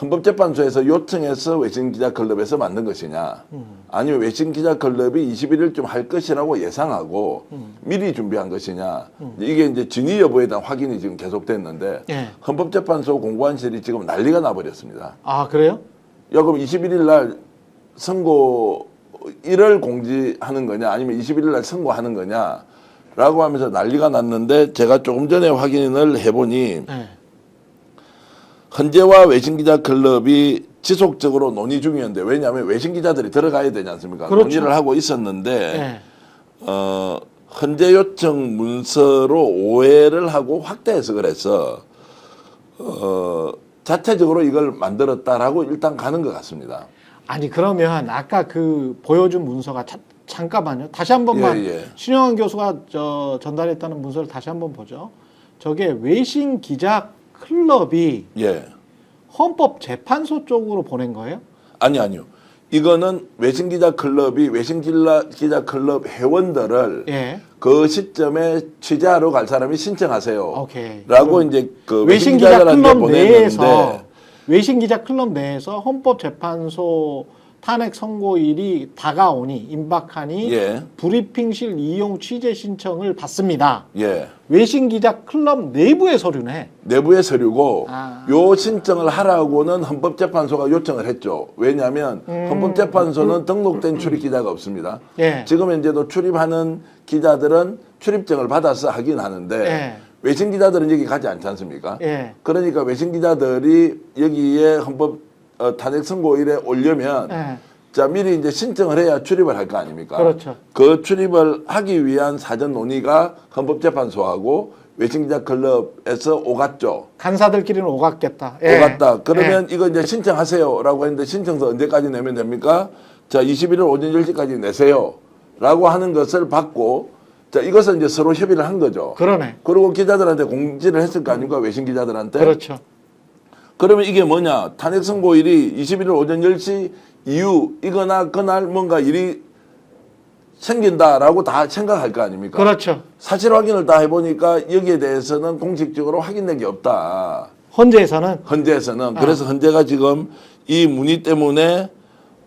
헌법재판소에서 요청해서 외신기자클럽에서 만든 것이냐, 아니면 외신기자클럽이 21일쯤 할 것이라고 예상하고 미리 준비한 것이냐, 이게 이제 진위 여부에 대한 확인이 지금 계속됐는데 예. 헌법재판소 공관실이 지금 난리가 나버렸습니다. 아 그래요? 야, 그럼 21일 날 선고일을 공지하는 거냐, 아니면 21일 날 선고하는 거냐, 라고 하면서 난리가 났는데 제가 조금 전에 확인을 해보니 예. 헌재와 외신기자클럽이 지속적으로 논의 중이었는데, 왜냐하면 외신기자들이 들어가야 되지 않습니까? 그렇죠. 논의를 하고 있었는데 예. 헌재 요청 문서로 오해를 하고 확대 해석을 해서 자체적으로 이걸 만들었다라고 일단 가는 것 같습니다. 아니 그러면 아까 그 보여준 문서가 잠깐만요. 다시 한 번만 예. 신영환 교수가 전달했다는 문서를 다시 한번 보죠. 저게 외신 기자 클럽이 예. 헌법재판소 쪽으로 보낸 거예요? 아니요. 이거는 외신기자 클럽이 외신기자 클럽 회원들을 예. 그 시점에 취재하러 갈 사람이 신청하세요. 오케이. 라고 이제 그 외신 기자 외신기자들한테 클럽 내에서 보냈는데 외신 기자 클럽 내에서 헌법재판소 탄핵 선고일이 다가오니 임박하니 예. 브리핑실 이용 취재 신청을 받습니다. 예. 외신 기자 클럽 내부의 서류네. 내부의 서류고 아. 요 신청을 하라고는 헌법재판소가 요청을 했죠. 왜냐하면 헌법재판소는 등록된 출입 기자가 없습니다. 예. 지금 현재도 출입하는 기자들은 출입증을 받아서 하긴 하는데 예. 외신 기자들은 여기 가지 않지 않습니까? 예. 그러니까 외신 기자들이 여기에 헌법 탄핵 선고일에 오려면 예. 자 미리 이제 신청을 해야 출입을 할 거 아닙니까? 그렇죠. 그 출입을 하기 위한 사전 논의가 헌법재판소하고 외신기자 클럽에서 오갔죠. 간사들끼리는 오갔겠다. 예. 오갔다. 그러면 이거 이제 신청하세요라고 했는데 신청서 언제까지 내면 됩니까? 자 21일 오전 10시까지 내세요라고 하는 것을 받고 자 이것은 이제 서로 협의를 한 거죠. 그러네. 그리고 기자들한테 공지를 했을 거 아닙니까? 외신 기자들한테. 그렇죠. 그러면 이게 뭐냐? 탄핵 선고일이 21일 오전 10시 이후 이거나 그날 뭔가 일이 생긴다라고 다 생각할 거 아닙니까? 그렇죠. 사실 확인을 다 해보니까 여기에 대해서는 공식적으로 확인된 게 없다. 헌재에서는 헌재에서는. 그래서 헌재가 지금 이 문의 때문에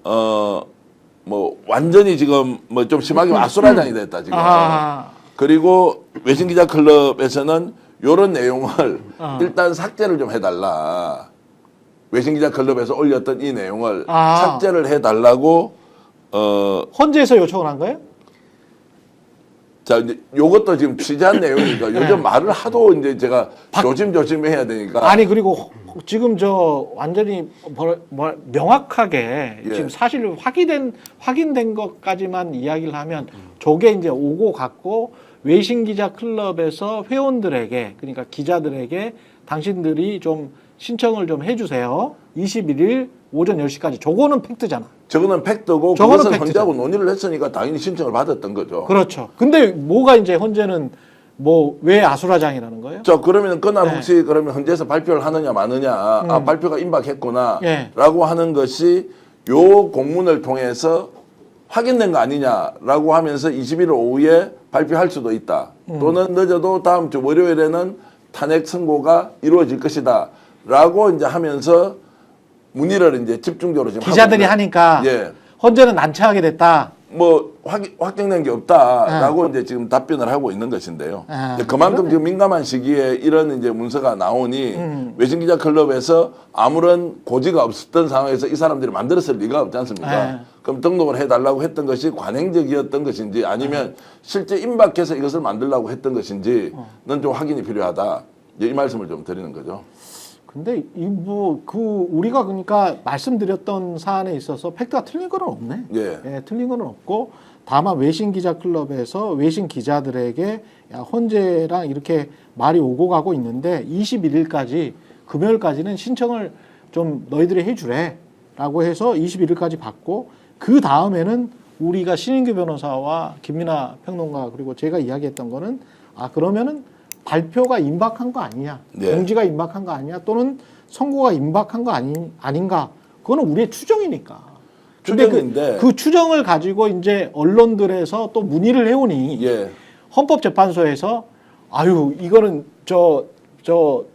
뭐 완전히 지금 뭐 좀 심하게 아수라장이 됐다 지금. 아. 그리고 외신기자 클럽에서는 요런 내용을 일단 삭제를 좀 해달라. 외신기자 클럽에서 올렸던 이 내용을 삭제를 해달라고 헌재에서 요청을 한 거예요? 자 이제 요것도 지금 취재한 내용이니까 요즘 말을 하도 이제 제가 조심조심 해야 되니까. 아니 그리고 지금 저 완전히 명확하게 예. 지금 사실 확인된 것까지만 이야기를 하면 저게 이제 오고 갔고 외신 기자 클럽에서 회원들에게 그러니까 기자들에게 당신들이 좀 신청을 좀 해주세요. 21일 오전 10시까지. 저거는 팩트잖아. 저거는 팩트고 저거는 그것을 팩트죠. 헌재하고 논의를 했으니까 당연히 신청을 받았던 거죠. 그렇죠. 근데 뭐가 이제 헌재는 뭐 왜 아수라장이라는 거예요? 자 그러면 그날 네. 혹시 그러면 헌재에서 발표를 하느냐 마느냐 아 발표가 임박했구나 예. 라고 하는 것이 요 공문을 통해서 확인된 거 아니냐라고 하면서 21일 오후에 발표할 수도 있다. 또는 늦어도 다음 주 월요일에는 탄핵 선고가 이루어질 것이다 라고 이제 하면서 문의를 이제 집중적으로 지금 기자들이 하고 있는- 하니까 예. 헌재는 난처하게 됐다. 뭐 확정된 게 없다라고 이제 지금 답변을 하고 있는 것인데요. 아, 이제 그만큼 지금 민감한 시기에 이런 이제 문서가 나오니 외신기자 클럽에서 아무런 고지가 없었던 상황에서 이 사람들이 만들었을 리가 없지 않습니까? 네. 그럼 등록을 해달라고 했던 것이 관행적이었던 것인지 아니면 실제 임박해서 이것을 만들려고 했던 것인지는 좀 확인이 필요하다. 이제 이 말씀을 좀 드리는 거죠. 근데 우리가 그러니까 말씀드렸던 사안에 있어서 팩트가 틀린 건 없네. 예. 틀린 건 없고 다만 외신 기자 클럽에서 외신 기자들에게 야, 헌재랑 이렇게 말이 오고 가고 있는데 21일까지 금요일까지는 신청을 좀 너희들이 해주래라고 해서 21일까지 받고 그 다음에는 우리가 신인규 변호사와 김민아 평론가 그리고 제가 이야기했던 거는 그러면은 발표가 임박한 거 아니냐, 네. 공지가 임박한 거 아니냐, 또는 선고가 임박한 거 아닌가, 그거는 우리의 추정이니까. 근데 추정인데 그 추정을 가지고 이제 언론들에서 또 문의를 해오니 예. 헌법재판소에서 이거는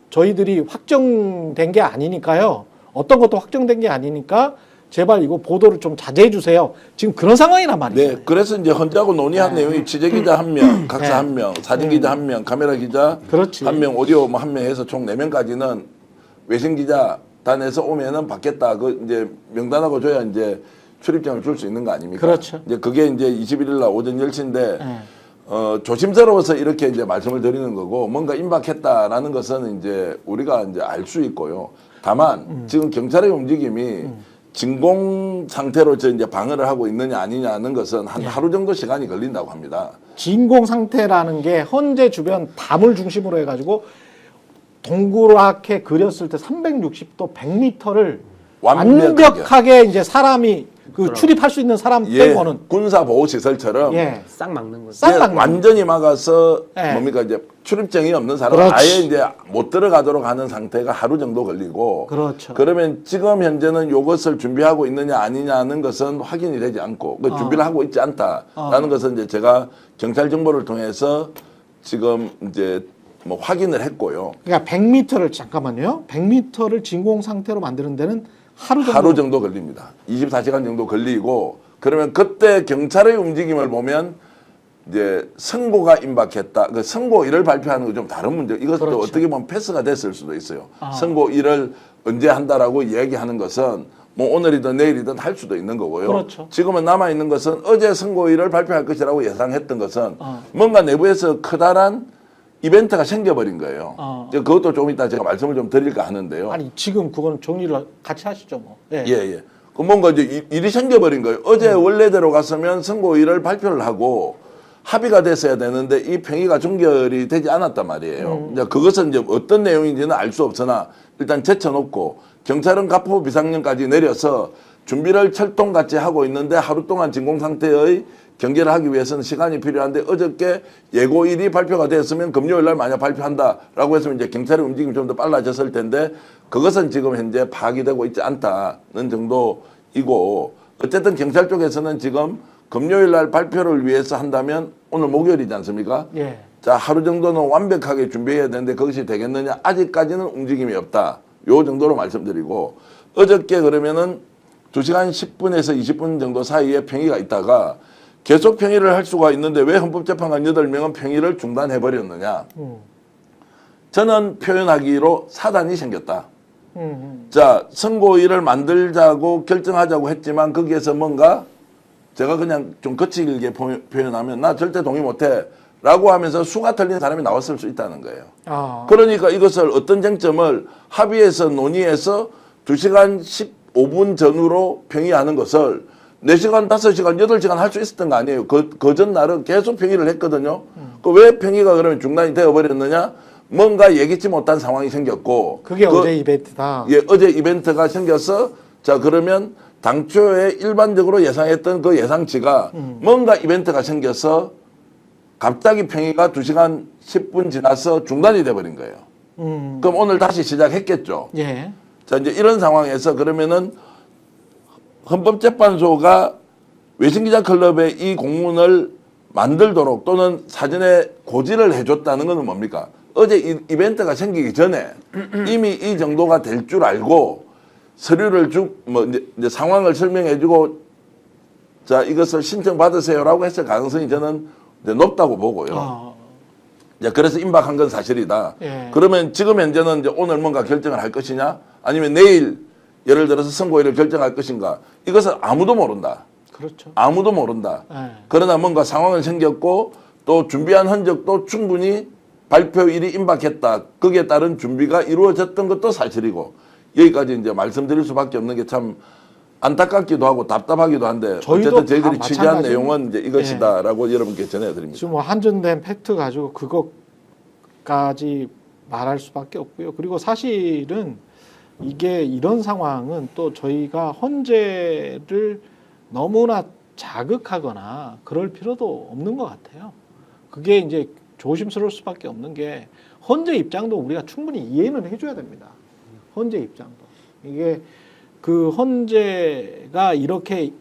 저희들이 확정된 게 아니니까요. 어떤 것도 확정된 게 아니니까 제발 이거 보도를 좀 자제해 주세요. 지금 그런 상황이란 말이에요. 네, 그래서 이제 헌재하고 논의한 내용이 취재기자 1명, 각사 네. 1명, 사진기자 1명, 카메라 기자 그렇지. 1명, 오디오 뭐 1명 해서 총 4명까지는 외신기자단에서 오면은 받겠다. 그 이제 명단하고 줘야 이제 출입증을 줄 수 있는 거 아닙니까? 그렇죠. 이제 그게 이제 21일 날 오전 10시인데 네. 조심스러워서 이렇게 이제 말씀을 드리는 거고 뭔가 임박했다라는 것은 이제 우리가 이제 알 수 있고요. 다만 지금 경찰의 움직임이 진공 상태로 이제 방어를 하고 있느냐 아니냐는 것은 한 하루 정도 시간이 걸린다고 합니다. 진공 상태라는 게 헌재 주변 담을 중심으로 해가지고 동그랗게 그렸을 때 360도 100m를 완벽하게. 완벽하게 이제 사람이 그 출입할 수 있는 사람 예, 빼고는 군사 보호 시설처럼 예. 싹 막는 거죠. 싹 예, 막는 완전히 막아서 예. 뭡니까 이제 출입증이 없는 사람은 그렇지. 아예 이제 못 들어가도록 하는 상태가 하루 정도 걸리고 그렇죠. 그러면 지금 현재는 이것을 준비하고 있느냐 아니냐는 것은 확인이 되지 않고 그 준비를 하고 있지 않다라는 것은 이제 제가 경찰 정보를 통해서 지금 이제 뭐 확인을 했고요. 그러니까 100m를 잠깐만요. 100m를 진공 상태로 만드는 데는 하루 정도 걸립니다. 24시간 정도 걸리고 그러면 그때 경찰의 움직임을 보면 이제 선고가 임박했다. 그 선고일을 발표하는 거 좀 다른 문제. 이것도 그렇죠. 어떻게 보면 패스가 됐을 수도 있어요. 선고일을 언제 한다라고 이야기하는 것은 뭐 오늘이든 내일이든 할 수도 있는 거고요. 그렇죠. 지금은 남아 있는 것은 어제 선고일을 발표할 것이라고 예상했던 것은 뭔가 내부에서 커다란 이벤트가 생겨버린 거예요. 이제 그것도 좀 이따 제가 말씀을 좀 드릴까 하는데요. 아니 지금 그건 정리를 같이 하시죠 뭐. 예. 예. 그 뭔가 이제 일이 생겨버린 거예요. 어제 원래대로 갔으면 선고일을 발표를 하고 합의가 됐어야 되는데 이 평의가 종결이 되지 않았단 말이에요. 이제 그것은 이제 어떤 내용인지는 알 수 없으나 일단 제쳐놓고 경찰은 가포 비상령까지 내려서 준비를 철통같이 하고 있는데 하루 동안 진공 상태의 경계를 하기 위해서는 시간이 필요한데 어저께 예고일이 발표가 됐으면 금요일 날 만약 발표한다라고 했으면 이제 경찰의 움직임이 좀 더 빨라졌을 텐데 그것은 지금 현재 파악이 되고 있지 않다는 정도이고 어쨌든 경찰 쪽에서는 지금 금요일 날 발표를 위해서 한다면 오늘 목요일이지 않습니까? 예. 자, 하루 정도는 완벽하게 준비해야 되는데 그것이 되겠느냐? 아직까지는 움직임이 없다. 요 정도로 말씀드리고 어저께 그러면은 2시간 10분에서 20분 정도 사이에 평의가 있다가 계속 평의를 할 수가 있는데 왜 헌법재판관 8명은 평의를 중단해버렸느냐. 저는 표현하기로 사단이 생겼다. 자, 선고일을 만들자고 결정하자고 했지만 거기에서 뭔가 제가 그냥 좀 거칠게 표현하면 나 절대 동의 못해 라고 하면서 수가 틀린 사람이 나왔을 수 있다는 거예요. 그러니까 이것을 어떤 쟁점을 합의해서 논의해서 2시간 15분 전후로 평의하는 것을 4시간, 5시간, 8시간 할 수 있었던 거 아니에요. 그 전날은 계속 평의를 했거든요. 왜 평의가 그러면 중단이 되어버렸느냐? 뭔가 예기치 못한 상황이 생겼고. 그게 어제 이벤트다. 예, 어제 이벤트가 생겨서 자, 그러면 당초에 일반적으로 예상했던 그 예상치가 뭔가 이벤트가 생겨서 갑자기 평의가 2시간 10분 지나서 중단이 돼버린 거예요. 그럼 오늘 다시 시작했겠죠. 예. 자, 이제 이런 상황에서 그러면은 헌법재판소가 외신기자클럽에 이 공문을 만들도록 또는 사전에 고지를 해줬다는 것은 뭡니까? 어제 이벤트가 생기기 전에 이미 이 정도가 될 줄 알고 서류를 이제 상황을 설명해주고 자, 이것을 신청받으세요라고 했을 가능성이 저는 이제 높다고 보고요. 그래서 임박한 건 사실이다. 예. 그러면 지금 현재는 이제 오늘 뭔가 결정을 할 것이냐? 아니면 내일 예를 들어서 선고일을 결정할 것인가? 이것은 아무도 모른다. 그렇죠. 아무도 모른다. 예. 그러나 뭔가 상황은 생겼고 또 준비한 흔적도 충분히 발표일이 임박했다. 거기에 따른 준비가 이루어졌던 것도 사실이고 여기까지 이제 말씀드릴 수밖에 없는 게 참 안타깝기도 하고 답답하기도 한데 어쨌든 저희들이 취재한 내용은 이제 이것이다라고 여러분께 전해드립니다. 지금 뭐 한전된 팩트 가지고 그것까지 말할 수밖에 없고요. 그리고 사실은 이게 이런 상황은 또 저희가 헌재를 너무나 자극하거나 그럴 필요도 없는 것 같아요. 그게 이제 조심스러울 수밖에 없는 게 헌재 입장도 우리가 충분히 이해는 해줘야 됩니다. 헌재 입장도. 이게 그 헌재가 이렇게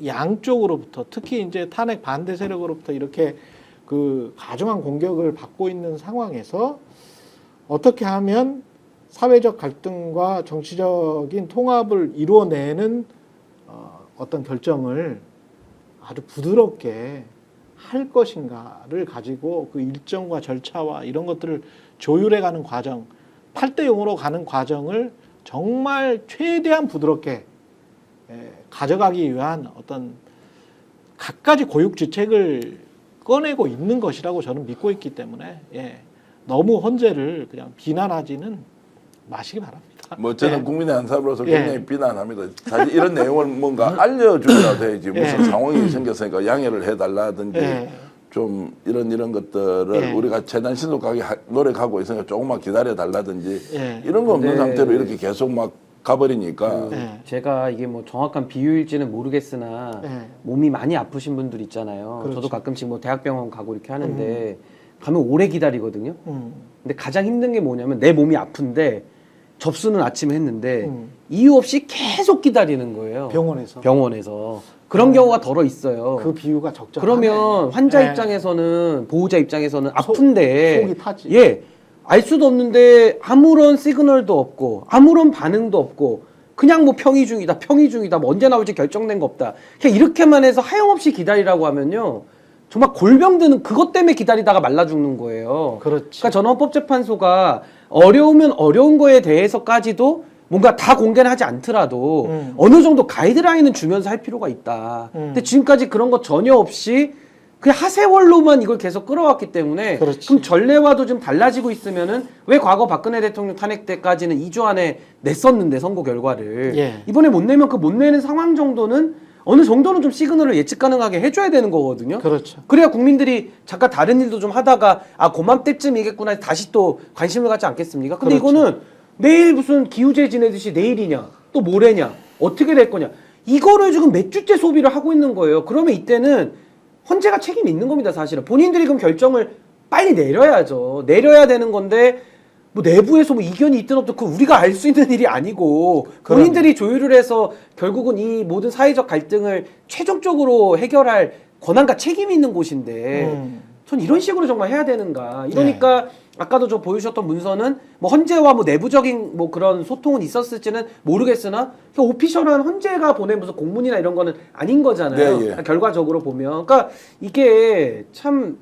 양쪽으로부터 특히 이제 탄핵 반대 세력으로부터 이렇게 그 가중한 공격을 받고 있는 상황에서 어떻게 하면 사회적 갈등과 정치적인 통합을 이루어내는 어떤 결정을 아주 부드럽게 할 것인가를 가지고 그 일정과 절차와 이런 것들을 조율해가는 과정, 8대 0으로 가는 과정을 정말 최대한 부드럽게 가져가기 위한 어떤 갖가지 고육지책을 꺼내고 있는 것이라고 저는 믿고 있기 때문에 너무 헌재를 그냥 비난하지는 마시기 바랍니다. 뭐 저는 국민의 한 사람으로서 굉장히 비난합니다. 사실 이런 내용을 뭔가 알려주려도 해야지 무슨 상황이 생겼으니까 양해를 해달라든지 좀 이런 것들을 우리가 최대한 신속하게 노력하고 있으니까 조금만 기다려달라든지 이런 거 없는 상태로 이렇게 계속 막 가버리니까 네. 제가 이게 뭐 정확한 비유일지는 모르겠으나 네. 몸이 많이 아프신 분들 있잖아요. 그렇죠. 저도 가끔씩 뭐 대학병원 가고 이렇게 하는데 가면 오래 기다리거든요. 근데 가장 힘든 게 뭐냐면 내 몸이 아픈데 접수는 아침에 했는데 이유 없이 계속 기다리는 거예요. 병원에서. 그런 경우가 덜어 있어요. 그 비유가 적절하네. 그러면 환자 네. 입장에서는 보호자 입장에서는 아픈데 속이 타지. 예. 알 수도 없는데 아무런 시그널도 없고 아무런 반응도 없고 그냥 뭐 평이 중이다 뭐 언제 나올지 결정된 거 없다 그냥 이렇게만 해서 하염없이 기다리라고 하면요 정말 골병드는 그것 때문에 기다리다가 말라 죽는 거예요. 그렇지. 그러니까 저는 헌법재판소가 어려우면 어려운 거에 대해서까지도 뭔가 다 공개는 하지 않더라도 어느 정도 가이드라인은 주면서 할 필요가 있다. 근데 지금까지 그런 거 전혀 없이 그냥 하세월로만 이걸 계속 끌어왔기 때문에 그렇지. 그럼 전례와도 좀 달라지고 있으면은 왜 과거 박근혜 대통령 탄핵 때까지는 2주 안에 냈었는데 선고 결과를 예. 이번에 못 내면 그 못 내는 상황 정도는 어느 정도는 좀 시그널을 예측 가능하게 해줘야 되는 거거든요. 그렇죠. 그래야 국민들이 잠깐 다른 일도 좀 하다가 아 고맘때쯤이겠구나 다시 또 관심을 갖지 않겠습니까? 근데 그렇죠. 이거는 내일 무슨 기우제 지내듯이 내일이냐 또 모레냐 어떻게 될 거냐 이거를 지금 몇 주째 소비를 하고 있는 거예요. 그러면 이때는 헌재가 책임이 있는 겁니다. 사실은 본인들이 그럼 결정을 빨리 내려야죠. 내려야 되는 건데 뭐 내부에서 뭐 이견이 있든 없든 그 우리가 알 수 있는 일이 아니고 본인들이 조율을 해서 결국은 이 모든 사회적 갈등을 최종적으로 해결할 권한과 책임이 있는 곳인데 전 이런 식으로 정말 해야 되는가 이러니까 아까도 저 보여주셨던 문서는 뭐 헌재와 뭐 내부적인 뭐 그런 소통은 있었을지는 모르겠으나 그냥 오피셜한 헌재가 보낸 무슨 공문이나 이런 거는 아닌 거잖아요. 네, 예. 결과적으로 보면 그러니까 이게 참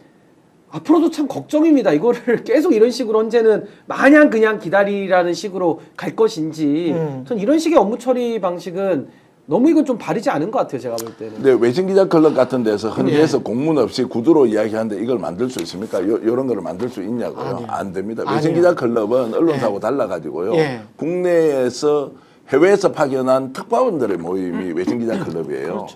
앞으로도 참 걱정입니다. 이거를 계속 이런 식으로 헌재는 마냥 그냥 기다리라는 식으로 갈 것인지 전 이런 식의 업무 처리 방식은 너무 이건 좀 바르지 않은 것 같아요. 제가 볼 때는. 근데 외신기자 클럽 같은 데서 헌재에서 공문 없이 구두로 이야기하는데 이걸 만들 수 있습니까? 요런 거를 만들 수 있냐고요? 아니요. 안 됩니다. 아니요. 외신기자 클럽은 언론사하고 달라가지고요. 예. 국내에서 해외에서 파견한 특파원들의 모임이 외신기자 클럽이에요.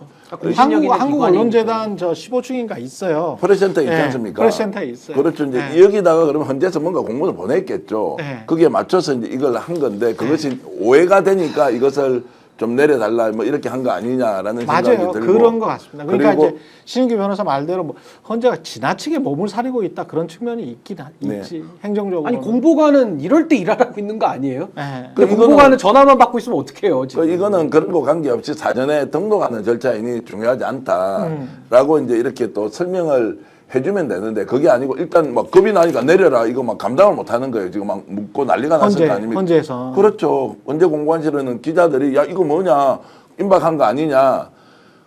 한국 언론재단 저 15층인가 있어요. 프레스센터 있지 예, 않습니까? 프레스센터에 있어요. 그렇죠. 이제 예. 여기다가 그러면 헌재에서 뭔가 공문을 보냈겠죠. 예. 거기에 맞춰서 이제 이걸 한 건데 그것이 오해가 되니까 이것을 좀 내려달라 뭐 이렇게 한 거 아니냐라는 맞아요. 생각이 들고 그런 것 같습니다. 그러니까 그리고 이제 신윤기 변호사 말대로 뭐 헌재가 지나치게 몸을 사리고 있다 그런 측면이 있긴 네. 있지 행정적으로. 아니 공보관은 이럴 때 일하라고 있는 거 아니에요? 예. 근데 이거는- 공보관은 전화만 받고 있으면 어떡해요 지금. 이거는 그런 거 관계없이 사전에 등록하는 절차이니 중요하지 않다라고 이제 이렇게 또 설명을 해주면 되는데 그게 아니고 일단 막 겁이 나니까 내려라 이거 막 감당을 못 하는 거예요. 지금 막 묻고 난리가 났을 거 아닙니까? 헌재에서. 그렇죠. 헌재 공관실에는 기자들이 야 이거 뭐냐 임박한 거 아니냐.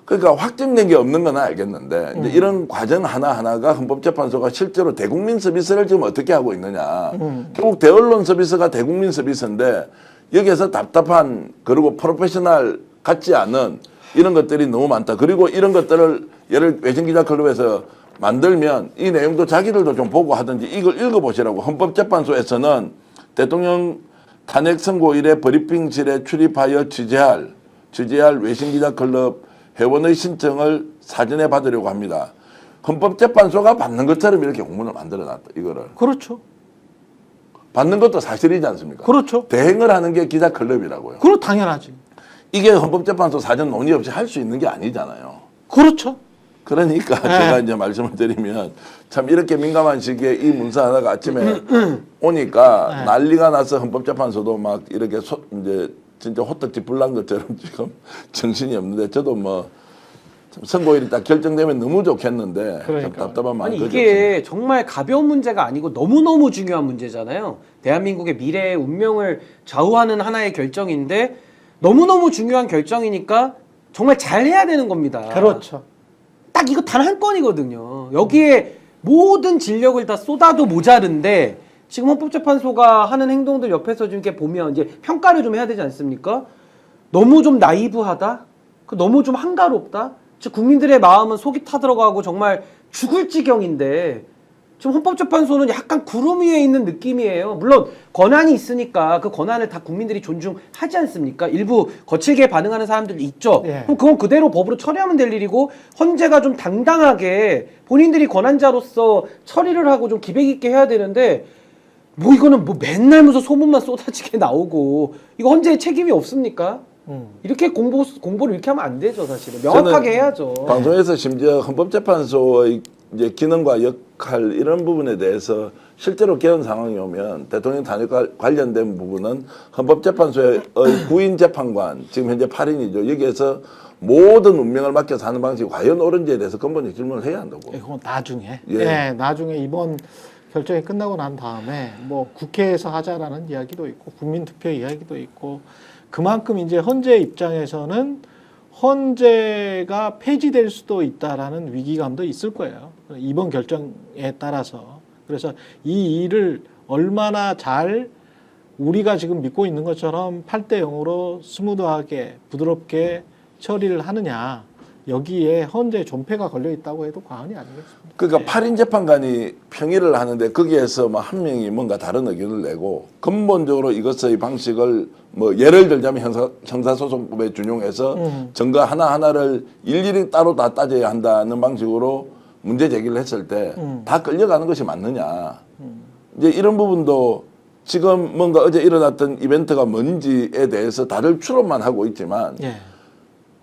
그러니까 확정된 게 없는 건 알겠는데 이제 이런 과정 하나하나가 헌법재판소가 실제로 대국민 서비스를 지금 어떻게 하고 있느냐. 결국 대언론 서비스가 대국민 서비스인데 여기에서 답답한 그리고 프로페셔널 같지 않은 이런 것들이 너무 많다. 그리고 이런 것들을 예를 외신기자클럽에서 만들면 이 내용도 자기들도 좀 보고 하든지 이걸 읽어보시라고. 헌법재판소에서는 대통령 탄핵 선고일에 브리핑실에 출입하여 취재할 외신기자클럽 회원의 신청을 사전에 받으려고 합니다. 헌법재판소가 받는 것처럼 이렇게 공문을 만들어놨다. 이거를. 그렇죠. 받는 것도 사실이지 않습니까? 그렇죠. 대행을 하는 게 기자클럽이라고요. 그럼 당연하지. 이게 헌법재판소 사전 논의 없이 할 수 있는 게 아니잖아요. 그렇죠. 그러니까 제가 이제 말씀을 드리면 참 이렇게 민감한 시기에 이 문서 하나가 아침에 오니까 난리가 나서 헌법재판소도 막 이렇게 이제 진짜 호떡집 불난 것처럼 지금 정신이 없는데 저도 뭐 선고일이 딱 결정되면 너무 좋겠는데 참 그러니까요. 답답한 마음이 아니 그지 이게 정말 가벼운 문제가 아니고 너무너무 중요한 문제잖아요. 대한민국의 미래의 운명을 좌우하는 하나의 결정인데 너무너무 중요한 결정이니까 정말 잘해야 되는 겁니다. 그렇죠. 딱 이거 단 한 건이거든요. 여기에 모든 진력을 다 쏟아도 모자른데 지금 헌법재판소가 하는 행동들 옆에서 좀 이렇게 보면 이제 평가를 좀 해야 되지 않습니까? 너무 좀 나이브하다? 너무 좀 한가롭다? 즉 국민들의 마음은 속이 타들어가고 정말 죽을 지경인데 지금 헌법재판소는 약간 구름 위에 있는 느낌이에요. 물론 권한이 있으니까 그 권한을 다 국민들이 존중하지 않습니까? 일부 거칠게 반응하는 사람들이 있죠. 예. 그럼 그건 그대로 법으로 처리하면 될 일이고 헌재가 좀 당당하게 본인들이 권한자로서 처리를 하고 좀 기백 있게 해야 되는데 뭐 이거는 뭐 맨날 무슨 소문만 쏟아지게 나오고 이거 헌재에 책임이 없습니까? 이렇게 공보를 이렇게 하면 안 되죠, 사실은. 명확하게 저는 해야죠. 방송에서 심지어 헌법재판소의 이제 기능과 역할 이런 부분에 대해서 실제로 개헌 상황이 오면 대통령 탄핵과 관련된 부분은 헌법재판소의 구인 재판관 지금 현재 8인이죠. 여기에서 모든 운명을 맡겨서 하는 방식이 과연 옳은지에 대해서 근본적 질문을 해야 한다고. 그건 나중에. 예. 예, 나중에 이번 결정이 끝나고 난 다음에 뭐 국회에서 하자라는 이야기도 있고 국민투표 이야기도 있고 그만큼 이제 헌재 입장에서는 헌재가 폐지될 수도 있다라는 위기감도 있을 거예요. 이번 결정에 따라서. 그래서 이 일을 얼마나 잘 우리가 지금 믿고 있는 것처럼 8대 0으로 스무드하게 부드럽게 처리를 하느냐. 여기에 헌재 존폐가 걸려 있다고 해도 과언이 아니겠습니다. 그러니까 8인 재판관이 평의를 하는데 거기에서 뭐 한 명이 뭔가 다른 의견을 내고 근본적으로 이것의 방식을 뭐 예를 들자면 형사소송법에 준용해서 증거 하나하나를 일일이 따로 다 따져야 한다는 방식으로 문제 제기를 했을 때 다 끌려가는 것이 맞느냐. 이제 이런 부분도 지금 뭔가 어제 일어났던 이벤트가 뭔지에 대해서 다들 추론만 하고 있지만 예.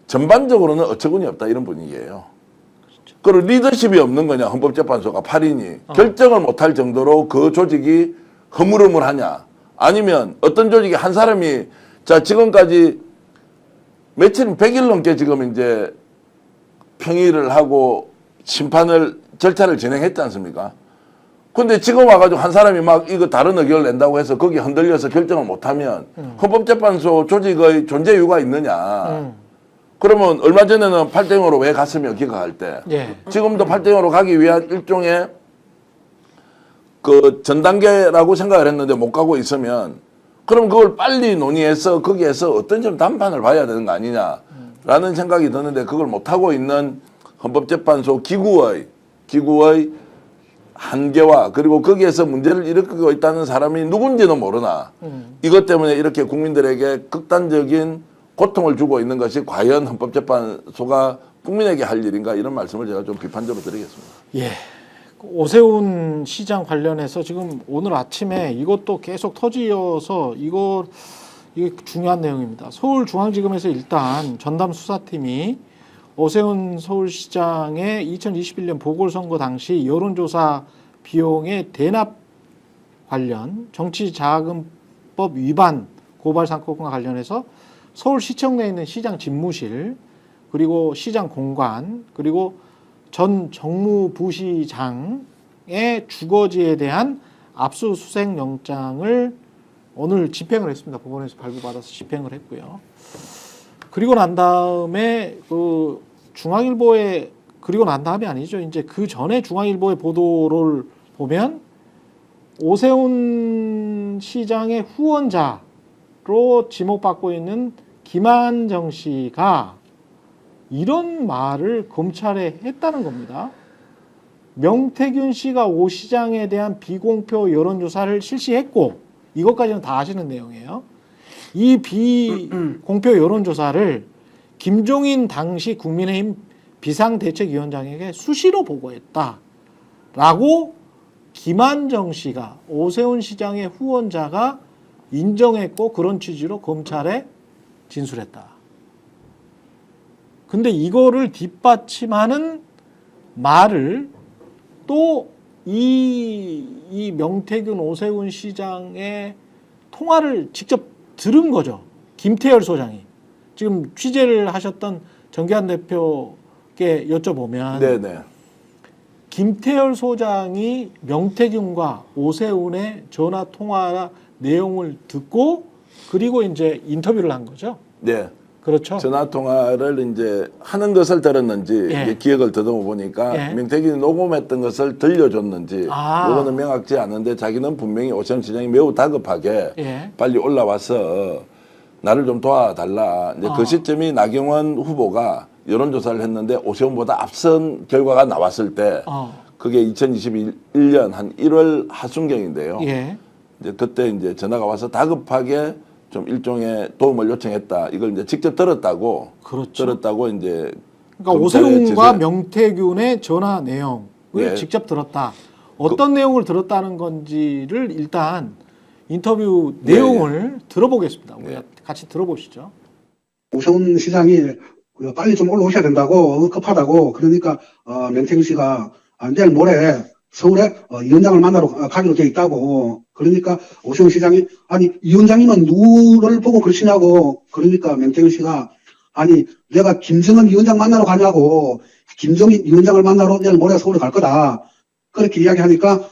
전반적으로는 어처구니 없다 이런 분위기예요. 그리고 리더십이 없는 거냐 헌법재판소가 8인이 결정을 못할 정도로 그 조직이 허물허물하냐 아니면 어떤 조직이 한 사람이 자 지금까지 며칠 100일 넘게 지금 이제 평의를 하고 심판을 절차를 진행했지 않습니까? 근데 지금 와가지고 한 사람이 막 이거 다른 의견을 낸다고 해서 거기 흔들려서 결정을 못하면 헌법재판소 조직의 존재 이유가 있느냐. 그러면 얼마 전에는 8대 0으로 왜 갔으며 기각할 때 예. 지금도 8대 0으로 가기 위한 일종의 그 전 단계라고 생각을 했는데 못 가고 있으면 그럼 그걸 빨리 논의해서 거기에서 어떤 좀 단판을 봐야 되는 거 아니냐라는 생각이 드는데 그걸 못 하고 있는 헌법재판소 기구의 한계와 그리고 거기에서 문제를 일으키고 있다는 사람이 누군지는 모르나 이것 때문에 이렇게 국민들에게 극단적인 고통을 주고 있는 것이 과연 헌법재판소가 국민에게 할 일인가 이런 말씀을 제가 좀 비판적으로 드리겠습니다. 예. 오세훈 시장 관련해서 지금 오늘 아침에 이것도 계속 터지어서 이게 중요한 내용입니다. 서울중앙지검에서 일단 전담 수사팀이 오세훈 서울시장의 2021년 보궐선거 당시 여론조사 비용의 대납 관련 정치자금법 위반 고발 사건과 관련해서 서울시청 내에 있는 시장 집무실 그리고 시장 공관 그리고 전 정무부시장의 주거지에 대한 압수수색 영장을 오늘 집행을 했습니다. 법원에서 발부받아서 집행을 했고요. 그리고 난 다음에 그 중앙일보에 그리고 난 다음이 아니죠. 이제 그 전에 중앙일보의 보도를 보면 오세훈 시장의 후원자로 지목받고 있는 김한정 씨가 이런 말을 검찰에 했다는 겁니다. 명태균 씨가 오 시장에 대한 비공표 여론조사를 실시했고 이것까지는 다 아시는 내용이에요. 이 비공표 여론조사를 김종인 당시 국민의힘 비상대책위원장에게 수시로 보고했다라고 김한정 씨가 오세훈 시장의 후원자가 인정했고 그런 취지로 검찰에 진술했다. 근데 이거를 뒷받침하는 말을 또 이 명태균 오세훈 시장의 통화를 직접 들은 거죠. 김태열 소장이. 지금 취재를 하셨던 정기환 대표께 여쭤보면 네네. 김태열 소장이 명태균과 오세훈의 전화 통화 내용을 듣고 그리고 이제 인터뷰를 한 거죠. 네. 그렇죠. 전화 통화를 이제 하는 것을 들었는지 예. 이제 기억을 더듬어 보니까 예. 명태균이 녹음했던 것을 들려줬는지 이거는 명확지 않은데 자기는 분명히 오세훈 시장이 매우 다급하게 예. 빨리 올라와서 나를 좀 도와달라. 이제 그 시점이 나경원 후보가 여론조사를 했는데 오세훈보다 앞선 결과가 나왔을 때 그게 2021년 한 1월 하순경인데요. 예. 이제 그때 이제 전화가 와서 다급하게 좀 일종의 도움을 요청했다. 이걸 이제 직접 들었다고. 그렇죠. 들었다고 이제. 그러니까 오세훈과 명태균의 전화 내용을 예. 직접 들었다. 어떤 내용을 들었다는 건지를 일단 인터뷰 내용을 들어보겠습니다. 우리 같이 들어보시죠. 오세훈 시장이 빨리 좀 올라오셔야 된다고 급하다고 그러니까 명태균 씨가 내일 모레 서울에 위원장을 만나러 가기로 돼 있다고 그러니까 오세훈 시장이 아니 위원장님은 누구를 보고 그러시냐고 그러니까 명태균 씨가 아니 내가 김정은 위원장 만나러 가냐고 김정인 위원장을 만나러 내일 모레 서울에 갈 거다 그렇게 이야기하니까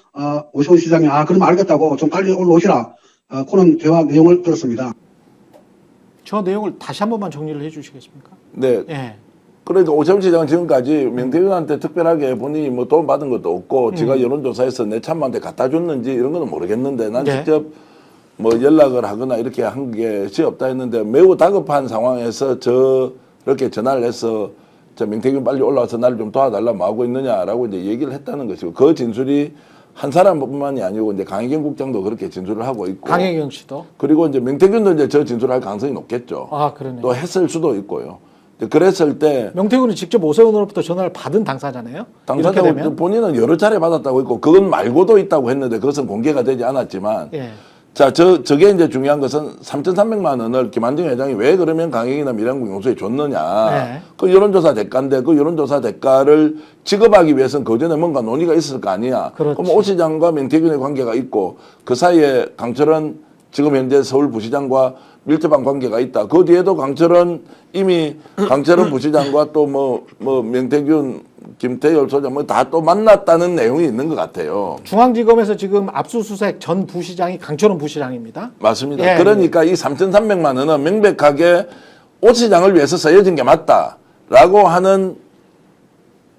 오세훈 시장이 그럼 알겠다고 좀 빨리 올라오시라 그런 대화 내용을 들었습니다. 저 내용을 다시 한 번만 정리를 해주시겠습니까? 네. 예. 그러니까 오세훈 시장은 지금까지 명태균한테 특별하게 본인이 뭐 도움 받은 것도 없고 지가 여론조사에서 내 참모한테 갖다 줬는지 이런 거는 모르겠는데 난 네. 직접 뭐 연락을 하거나 이렇게 한 것이 없다 했는데 매우 다급한 상황에서 저렇게 전화를 해서 저 명태균 빨리 올라와서 나를 좀 도와달라 뭐 하고 있느냐라고 이제 얘기를 했다는 것이고 그 진술이 한 사람뿐만이 아니고 이제 강혜경 국장도 그렇게 진술을 하고 있고 강혜경 씨도. 그리고 이제 명태균도 이제 저 진술할 가능성이 높겠죠. 그러네. 또 했을 수도 있고요. 그랬을 때 명태균은 직접 오세훈으로부터 전화를 받은 당사자네요. 이렇게 당사자 되면. 본인은 여러 차례 받았다고 했고 그건 말고도 있다고 했는데 그것은 공개가 되지 않았지만 예. 자, 저게 이제 중요한 것은 3,300만 원을 김한중 회장이 왜 그러면 강혜경이나 밀양국 용소에 줬느냐. 네. 그 여론조사 대가인데 그 여론조사 대가를 지급하기 위해서는 그 전에 뭔가 논의가 있을 거 아니야. 그렇지. 그럼 오 시장과 명태균의 관계가 있고 그 사이에 강철은 지금 현재 서울 부시장과 밀접한 관계가 있다. 그 뒤에도 강철은 이미 강철은 부시장과 또 뭐 명태균, 김태열 소장 뭐 다 또 만났다는 내용이 있는 것 같아요. 중앙지검에서 지금 압수수색 전 부시장이 강철원 부시장입니다. 맞습니다. 예, 그러니까 이 3,300만 원은 명백하게 오 시장을 위해서 쓰여진 게 맞다라고 하는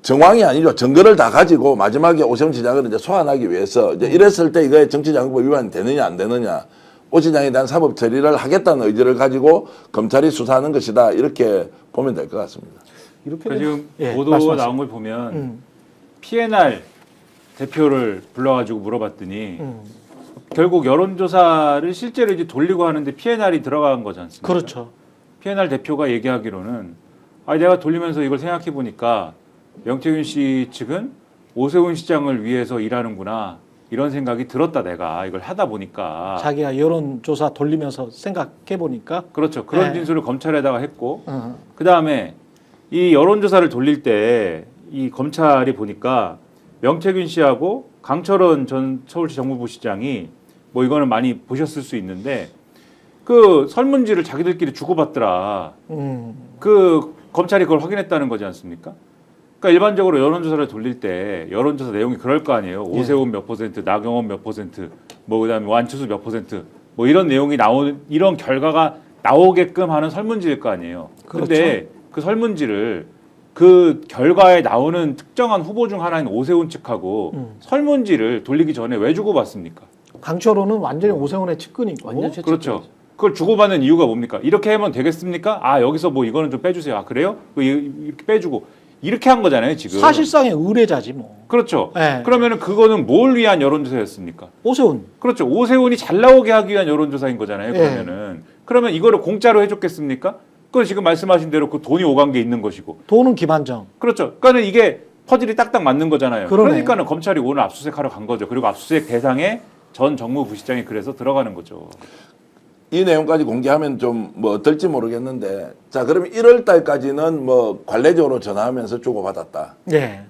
정황이 아니죠. 증거를 다 가지고 마지막에 오세훈 시장을 이제 소환하기 위해서 이제 이랬을 때 이거에 정치자금법 위반이 되느냐 안 되느냐. 오 시장에 대한 사법 처리를 하겠다는 의지를 가지고 검찰이 수사하는 것이다. 이렇게 보면 될 것 같습니다. 이렇게 그러니까 되면- 지금 예, 보도가 말씀하세요. 나온 걸 보면 PNR 대표를 불러가지고 물어봤더니 결국 여론조사를 실제로 이제 돌리고 하는데 PNR이 들어간 거지 않습니까? 그렇죠. PNR 대표가 얘기하기로는 내가 돌리면서 이걸 생각해 보니까 명태균 씨 측은 오세훈 시장을 위해서 일하는구나 이런 생각이 들었다 내가 이걸 하다 보니까 자기가 여론조사 돌리면서 생각해 보니까 그렇죠 그런 네. 진술을 검찰에다가 했고 그 다음에 이 여론조사를 돌릴 때 이 검찰이 보니까 명태균 씨하고 강철원 전 서울시 정무부시장이 뭐 이거는 많이 보셨을 수 있는데 그 설문지를 자기들끼리 주고받더라. 그 검찰이 그걸 확인했다는 거지 않습니까? 그러니까 일반적으로 여론조사를 돌릴 때 여론조사 내용이 그럴 거 아니에요. 오세훈 몇 퍼센트, 나경원 몇 퍼센트, 뭐 그다음에 완추수 몇 퍼센트, 뭐 이런 내용이 나오는 이런 결과가 나오게끔 하는 설문지일 거 아니에요. 그런데 그 설문지를 그 결과에 나오는 특정한 후보 중 하나인 오세훈 측하고 설문지를 돌리기 전에 왜 주고받습니까? 강철호는 완전히 오세훈의 측근이고 완전 최측. 그렇죠. 그걸 주고받는 이유가 뭡니까? 이렇게 하면 되겠습니까? 여기서 뭐 이거는 좀 빼주세요. 그래요? 이렇게 빼주고 이렇게 한 거잖아요, 지금. 사실상의 의뢰자지 뭐. 그렇죠. 네. 그러면은 그거는 뭘 위한 여론조사였습니까? 오세훈. 그렇죠. 오세훈이 잘 나오게 하기 위한 여론조사인 거잖아요. 그러면은 그러면 이거를 공짜로 해줬겠습니까? 그건 지금 말씀하신 대로 그 돈이 오간 게 있는 것이고. 돈은 김한정. 그렇죠. 그러니까는 이게 퍼즐이 딱딱 맞는 거잖아요. 그러네. 그러니까는 검찰이 오늘 압수수색하러 간 거죠. 그리고 압수수색 대상에 전 정무부시장이 그래서 들어가는 거죠. 이 내용까지 공개하면 좀 뭐 어떨지 모르겠는데 자 그러면 1월 달까지는 뭐 관례적으로 전화하면서 주고받았다. 예.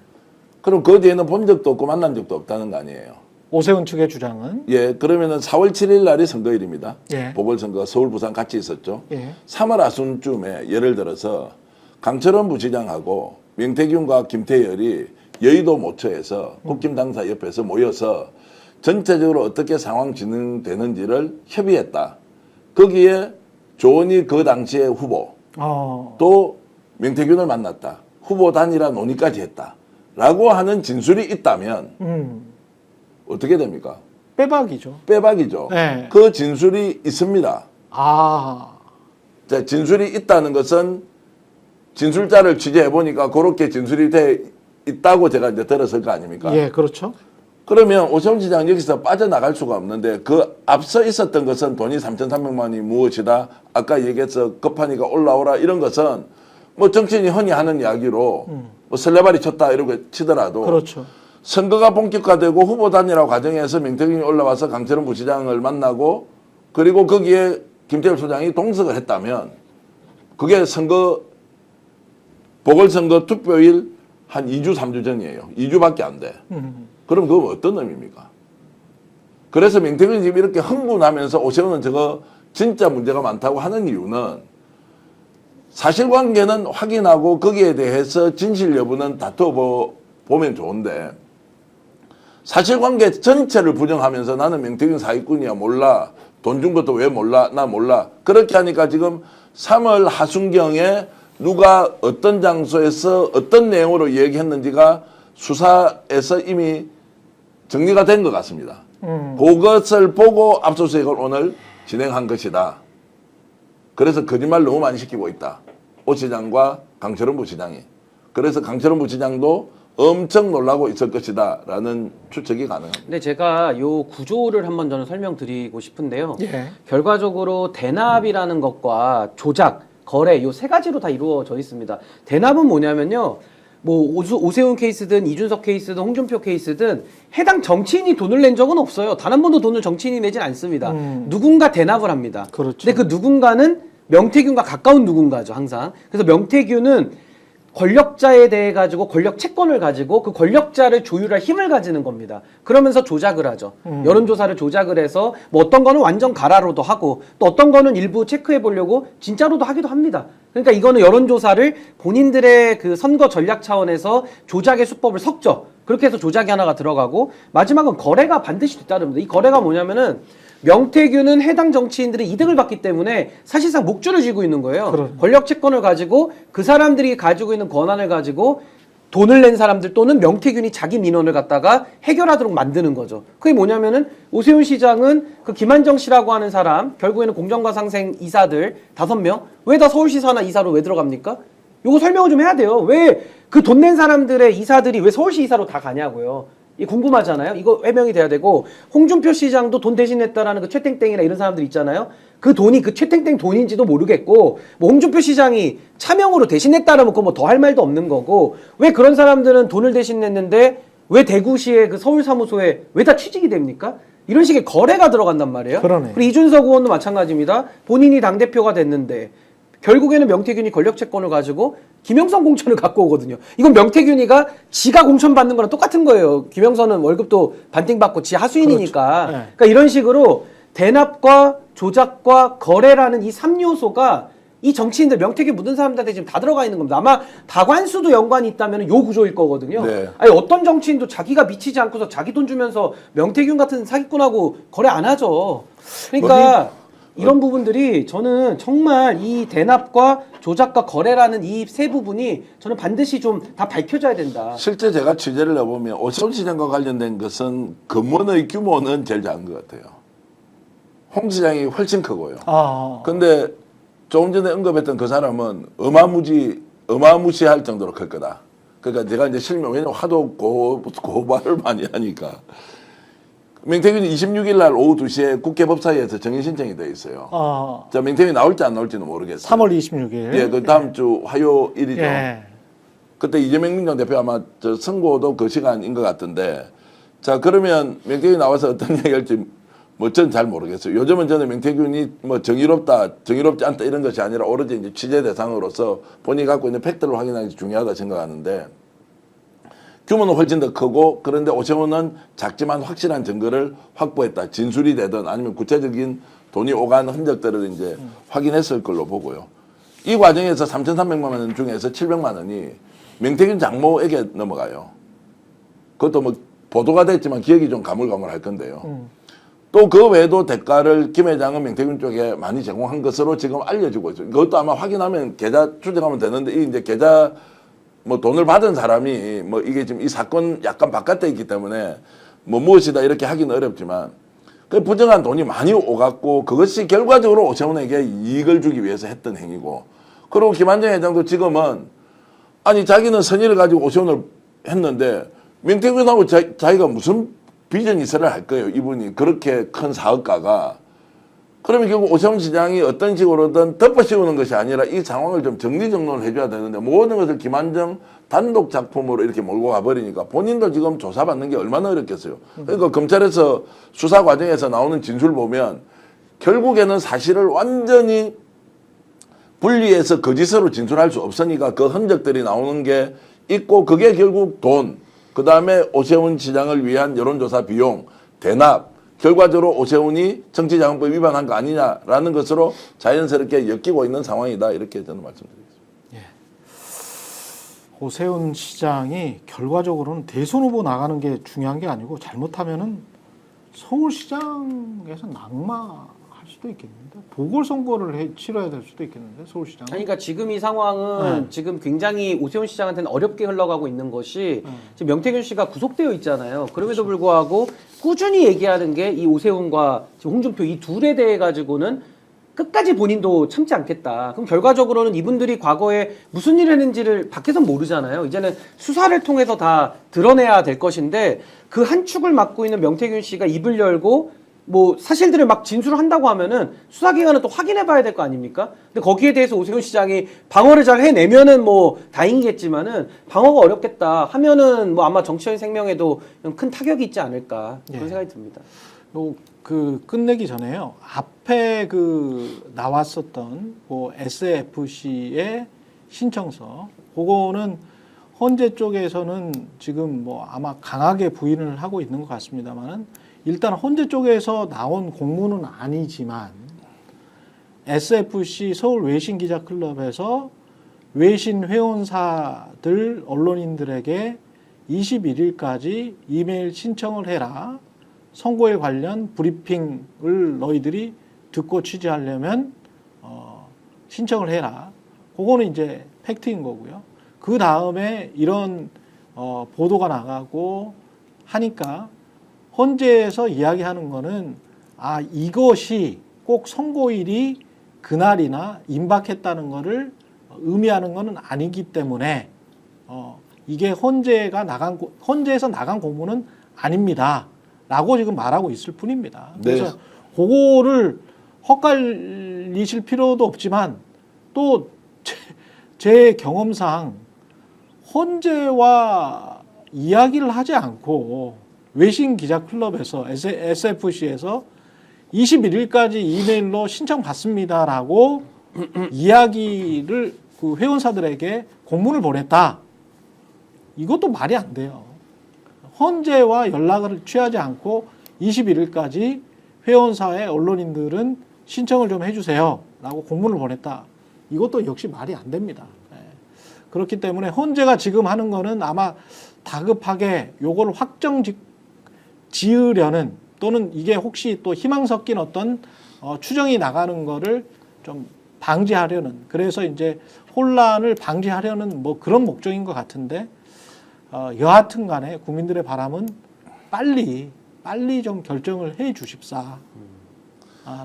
그럼 그 뒤에는 본 적도 없고 만난 적도 없다는 거 아니에요. 오세훈 측의 주장은 예, 그러면은 4월 7일 날이 선거일입니다. 예. 보궐선거 서울 부산 같이 있었죠. 예. 3월 하순쯤에 예를 들어서 강철원 부시장하고 명태균과 김태열이 여의도 모처에서 국힘 당사 옆에서 모여서 전체적으로 어떻게 상황 진행되는지를 협의했다. 거기에 조원희 그 당시의 후보 또 명태균을 만났다. 후보 단일화 논의까지 했다. 라고 하는 진술이 있다면 어떻게 됩니까? 빼박이죠. 빼박이죠. 네. 그 진술이 있습니다. 자, 진술이 있다는 것은 진술자를 취재해 보니까 그렇게 진술이 돼 있다고 제가 이제 들었을 거 아닙니까? 예, 그렇죠. 그러면 오세훈 시장 여기서 빠져나갈 수가 없는데 그 앞서 있었던 것은 돈이 3,300만 원이 무엇이다. 아까 얘기해서 급하니까 올라오라 이런 것은 뭐 정치인이 흔히 하는 이야기로 뭐 설레발이 쳤다 이러고 치더라도 그렇죠. 선거가 본격화되고 후보 단일화 과정에서 명태균이 올라와서 강철원 부시장을 만나고 그리고 거기에 김태열 소장이 동석을 했다면 그게 보궐선거 투표일 한 2주, 3주 전이에요. 2주밖에 안 돼. 그럼 그건 어떤 의미입니까? 그래서 명태균이 지금 이렇게 흥분하면서 오세훈은 저거 진짜 문제가 많다고 하는 이유는 사실관계는 확인하고 거기에 대해서 진실 여부는 다투어 보면 좋은데 사실관계 전체를 부정하면서 나는 명태균 사기꾼이야 몰라. 돈 준 것도 왜 몰라? 나 몰라. 그렇게 하니까 지금 3월 하순경에 누가 어떤 장소에서 어떤 내용으로 얘기했는지가 수사에서 이미 정리가 된 것 같습니다. 그것을 보고 압수수색을 오늘 진행한 것이다. 그래서 거짓말 너무 많이 시키고 있다. 오 시장과 강철원 부시장이. 그래서 강철원 부시장도 엄청 놀라고 있을 것이다 라는 추측이 가능합니다. 근데 제가 요 구조를 한번 저는 설명드리고 싶은데요. 예. 결과적으로 대납이라는 것과 조작, 거래 요 세 가지로 다 이루어져 있습니다. 대납은 뭐냐면요. 뭐 오세훈 케이스든 이준석 케이스든 홍준표 케이스든 해당 정치인이 돈을 낸 적은 없어요. 단 한 번도 돈을 정치인이 내진 않습니다. 누군가 대납을 합니다. 그렇죠. 근데 그 누군가는 명태균과 가까운 누군가죠, 항상. 그래서 명태균은 권력자에 대해 가지고 권력 채권을 가지고 그 권력자를 조율할 힘을 가지는 겁니다. 그러면서 조작을 하죠. 여론조사를 조작을 해서 뭐 어떤 거는 완전 가라로도 하고 또 어떤 거는 일부 체크해 보려고 진짜로도 하기도 합니다. 그러니까 이거는 여론조사를 본인들의 그 선거 전략 차원에서 조작의 수법을 섞죠. 그렇게 해서 조작이 하나가 들어가고 마지막은 거래가 반드시 뒤따릅니다. 이 거래가 뭐냐면은 명태균은 해당 정치인들의 이득을 받기 때문에 사실상 목줄을 쥐고 있는 거예요. 그럼. 권력 채권을 가지고 그 사람들이 가지고 있는 권한을 가지고 돈을 낸 사람들 또는 명태균이 자기 민원을 갖다가 해결하도록 만드는 거죠. 그게 뭐냐면은 오세훈 시장은 그 김한정 씨라고 하는 사람 결국에는 공정과 상생 이사들 5명 왜 다 서울시 산하 이사로 왜 들어갑니까? 요거 설명을 좀 해야 돼요. 왜 그 돈 낸 사람들의 이사들이 왜 서울시 이사로 다 가냐고요. 이 궁금하잖아요. 이거 해명이 돼야 되고 홍준표 시장도 돈 대신했다라는 그 최땡땡이나 이런 사람들 있잖아요. 그 돈이 그 최땡땡 돈인지도 모르겠고 뭐 홍준표 시장이 차명으로 대신했다라면 그거 뭐 더 할 말도 없는 거고 왜 그런 사람들은 돈을 대신했는데 왜 대구시의 그 서울 사무소에 왜 다 취직이 됩니까? 이런 식의 거래가 들어간단 말이에요. 그러네. 그리고 이준석 의원도 마찬가지입니다. 본인이 당대표가 됐는데 결국에는 명태균이 권력 채권을 가지고 김영선 공천을 갖고 오거든요. 이건 명태균이가 지가 공천 받는 거랑 똑같은 거예요. 김영선은 월급도 반띵 받고 지 하수인이니까. 그렇죠. 네. 그러니까 이런 식으로 대납과 조작과 거래라는 이 3요소가 이 정치인들 명태균 묻은 사람들한테 지금 다 들어가 있는 겁니다. 아마 다관수도 연관이 있다면 요 구조일 거거든요. 네. 아니 어떤 정치인도 자기가 미치지 않고서 자기 돈 주면서 명태균 같은 사기꾼하고 거래 안 하죠. 그러니까 이런 부분들이 저는 정말 이 대납과 조작과 거래라는 이 세 부분이 저는 반드시 좀 다 밝혀져야 된다. 실제 제가 취재를 해보면 오세훈 시장과 관련된 것은 금원의 규모는 제일 작은 것 같아요. 홍 시장이 훨씬 크고요. 근데 조금 전에 언급했던 그 사람은 어마무시할 정도로 클 거다. 그러니까 제가 이제 실명, 왜냐면 하도 고발을 많이 하니까. 명태균이 26일 날 오후 2시에 국회 법사위에서 정인 신청이 돼 있어요. 자, 명태균이 나올지 안 나올지는 모르겠어요. 3월 26일. 예, 그 다음 주 화요일이죠. 예. 그때 이재명 민주당 대표 아마 저 선거도 그 시간인 것 같은데, 자, 그러면 명태균이 나와서 어떤 얘기 할지 뭐 저는 잘 모르겠어요. 요즘은 저는 명태균이 뭐 정의롭지 않다 이런 것이 아니라 오로지 이제 취재 대상으로서 본인이 갖고 있는 팩트를 확인하는 게 중요하다 생각하는데, 규모는 훨씬 더 크고, 그런데 오세훈은 작지만 확실한 증거를 확보했다. 진술이 되든 아니면 구체적인 돈이 오간 흔적들을 이제 확인했을 걸로 보고요. 이 과정에서 3,300만 원 중에서 700만 원이 명태균 장모에게 넘어가요. 그것도 뭐 보도가 됐지만 기억이 좀 가물가물할 건데요. 또 그 외에도 대가를 김 회장은 명태균 쪽에 많이 제공한 것으로 지금 알려지고 있어요. 그것도 아마 확인하면 계좌 추적하면 되는데, 이 이제 계좌 뭐 돈을 받은 사람이 뭐 이게 지금 이 사건 약간 바깥에 있기 때문에 뭐 무엇이다 이렇게 하기는 어렵지만 그 부정한 돈이 많이 오갔고 그것이 결과적으로 오세훈에게 이익을 주기 위해서 했던 행위고, 그리고 김한정 회장도 지금은 아니 자기는 선의를 가지고 오세훈을 했는데 명태균하고 자기가 무슨 비전 이사를 할 거예요. 이분이 그렇게 큰 사업가가 그러면 결국 오세훈 시장이 어떤 식으로든 덮어씌우는 것이 아니라 이 상황을 좀 정리정돈을 해줘야 되는데 모든 것을 김한정 단독 작품으로 이렇게 몰고 가버리니까 본인도 지금 조사받는 게 얼마나 어렵겠어요. 그러니까 검찰에서 수사 과정에서 나오는 진술 보면 결국에는 사실을 완전히 분리해서 거짓으로 진술할 수 없으니까 그 흔적들이 나오는 게 있고 그게 결국 돈, 그 다음에 오세훈 시장을 위한 여론조사 비용, 대납, 결과적으로 오세훈이 정치자금법 위반한 거 아니냐라는 것으로 자연스럽게 엮이고 있는 상황이다. 이렇게 저는 말씀드리겠습니다. 오세훈 시장이 결과적으로는 대선 후보 나가는 게 중요한 게 아니고 잘못하면은 서울시장에서 낙마할 수도 있겠는데 보궐선거를 치러야 될 수도 있겠는데 서울시장. 그러니까 지금 이 상황은 지금 굉장히 오세훈 시장한테는 어렵게 흘러가고 있는 것이 지금 명태균 씨가 구속되어 있잖아요. 그럼에도 불구하고 꾸준히 얘기하는 게 이 오세훈과 지금 홍준표 이 둘에 대해 가지고는 끝까지 본인도 참지 않겠다. 그럼 결과적으로는 이분들이 과거에 무슨 일을 했는지를 밖에선 모르잖아요. 이제는 수사를 통해서 다 드러내야 될 것인데 그 한 축을 맡고 있는 명태균 씨가 입을 열고 뭐 사실들을 막 진술을 한다고 하면은 수사기관은 또 확인해 봐야 될 거 아닙니까? 근데 거기에 대해서 오세훈 시장이 방어를 잘 해내면은 뭐 다행이겠지만은 방어가 어렵겠다 하면은 뭐 아마 정치적인 생명에도 큰 타격이 있지 않을까 그런 생각이 듭니다. 그 끝내기 전에요. 앞에 그 나왔었던 뭐 SFC의 신청서, 그거는 헌재 쪽에서는 지금 뭐 아마 강하게 부인을 하고 있는 것 같습니다만은 일단 헌재 쪽에서 나온 공문은 아니지만 SFC 서울 외신 기자 클럽에서 외신 회원사들 언론인들에게 21일까지 이메일 신청을 해라. 선거에 관련 브리핑을 너희들이 듣고 취재하려면 신청을 해라. 그거는 이제 팩트인 거고요. 그 다음에 이런 보도가 나가고 하니까 헌재에서 이야기하는 거는 이것이 꼭 선거일이 그날이나 임박했다는 거를 의미하는 거는 아니기 때문에 이게 헌재에서 나간 공문은 아닙니다. 라고 지금 말하고 있을 뿐입니다. 그래서 그거를 헛갈리실 필요도 없지만 또 제 경험상 헌재와 이야기를 하지 않고 외신 기자 클럽에서 SFC에서 21일까지 이메일로 신청받습니다라고 이야기를 그 회원사들에게 공문을 보냈다. 이것도 말이 안 돼요. 헌재와 연락을 취하지 않고 21일까지 회원사의 언론인들은 신청을 좀 해주세요 라고 공문을 보냈다. 이것도 역시 말이 안 됩니다. 그렇기 때문에 헌재가 지금 하는 거는 아마 다급하게 요걸 확정 지으려는 또는 이게 혹시 또 희망 섞인 어떤 추정이 나가는 거를 좀 방지하려는, 그래서 이제 혼란을 방지하려는 뭐 그런 목적인 것 같은데 여하튼 간에 국민들의 바람은 빨리 좀 결정을 해 주십사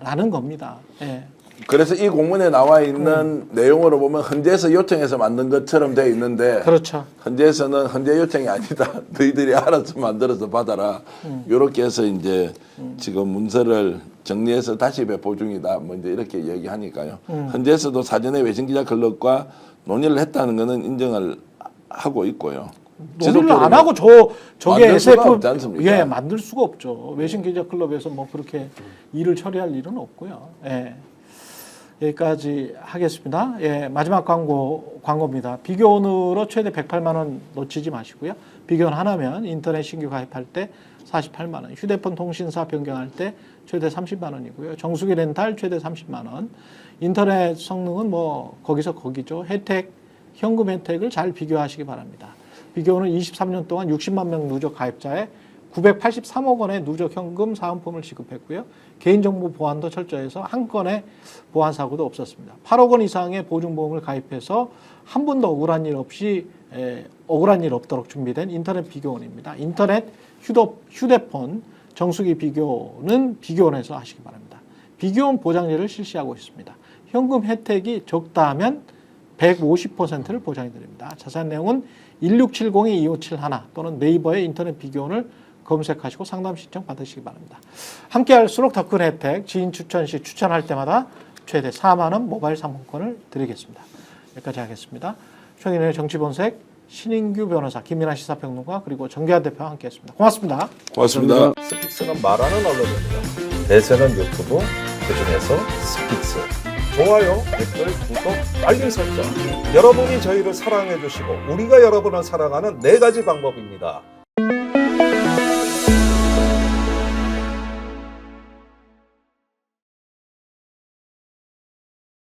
라는 겁니다. 예. 그래서 이 공문에 나와 있는 내용으로 보면 헌재에서 요청해서 만든 것처럼 돼 있는데 그렇죠. 헌재에서는 헌재 요청이 아니다. 너희들이 알아서 만들어서 받아라. 이렇게 해서 이제 지금 문서를 정리해서 다시 배포 중이다. 뭐 이제 이렇게 얘기하니까요. 헌재에서도 사전에 외신기자 클럽과 논의를 했다는 것은 인정을 하고 있고요. 논의를 안 하고 저게 만들 수가 SF 없지 않습니까? 만들 수가 없죠. 외신 기자 클럽에서 뭐 그렇게 일을 처리할 일은 없고요. 예. 여기까지 하겠습니다. 예, 마지막 광고입니다. 비교원으로 최대 108만 원 놓치지 마시고요. 비교원 하나면 인터넷 신규 가입할 때 48만 원, 휴대폰 통신사 변경할 때 최대 30만 원이고요. 정수기 렌탈 최대 30만 원. 인터넷 성능은 뭐 거기서 거기죠. 혜택, 현금 혜택을 잘 비교하시기 바랍니다. 비교원은 23년 동안 60만 명 누적 가입자에 983억 원의 누적 현금 사은품을 지급했고요. 개인정보 보안도 철저해서 한 건의 보안 사고도 없었습니다. 8억 원 이상의 보증보험을 가입해서 한 번도 억울한 일 없도록 준비된 인터넷 비교원입니다. 인터넷, 휴대폰, 정수기 비교는 비교원에서 하시기 바랍니다. 비교원 보장제를 실시하고 있습니다. 현금 혜택이 적다 하면 150%를 보장해 드립니다. 자세한 내용은 1670-2571 또는 네이버에 인터넷 비교원을 검색하시고 상담 신청 받으시기 바랍니다. 함께 할수록 더 큰 혜택, 지인 추천 시 추천할 때마다 최대 4만 원 모바일 상품권을 드리겠습니다. 여기까지 하겠습니다. 최근의 정치본색 신인규 변호사, 김민아 시사평론가 그리고 정계한 대표와 함께했습니다. 고맙습니다. 고맙습니다. 스픽스는 말하는 언론입니다. 대세는 유튜브, 그중에서 스픽스. 좋아요, 댓글, 구독, 알림 설정. 여러분이 저희를 사랑해 주시고 우리가 여러분을 사랑하는 4가지 방법입니다.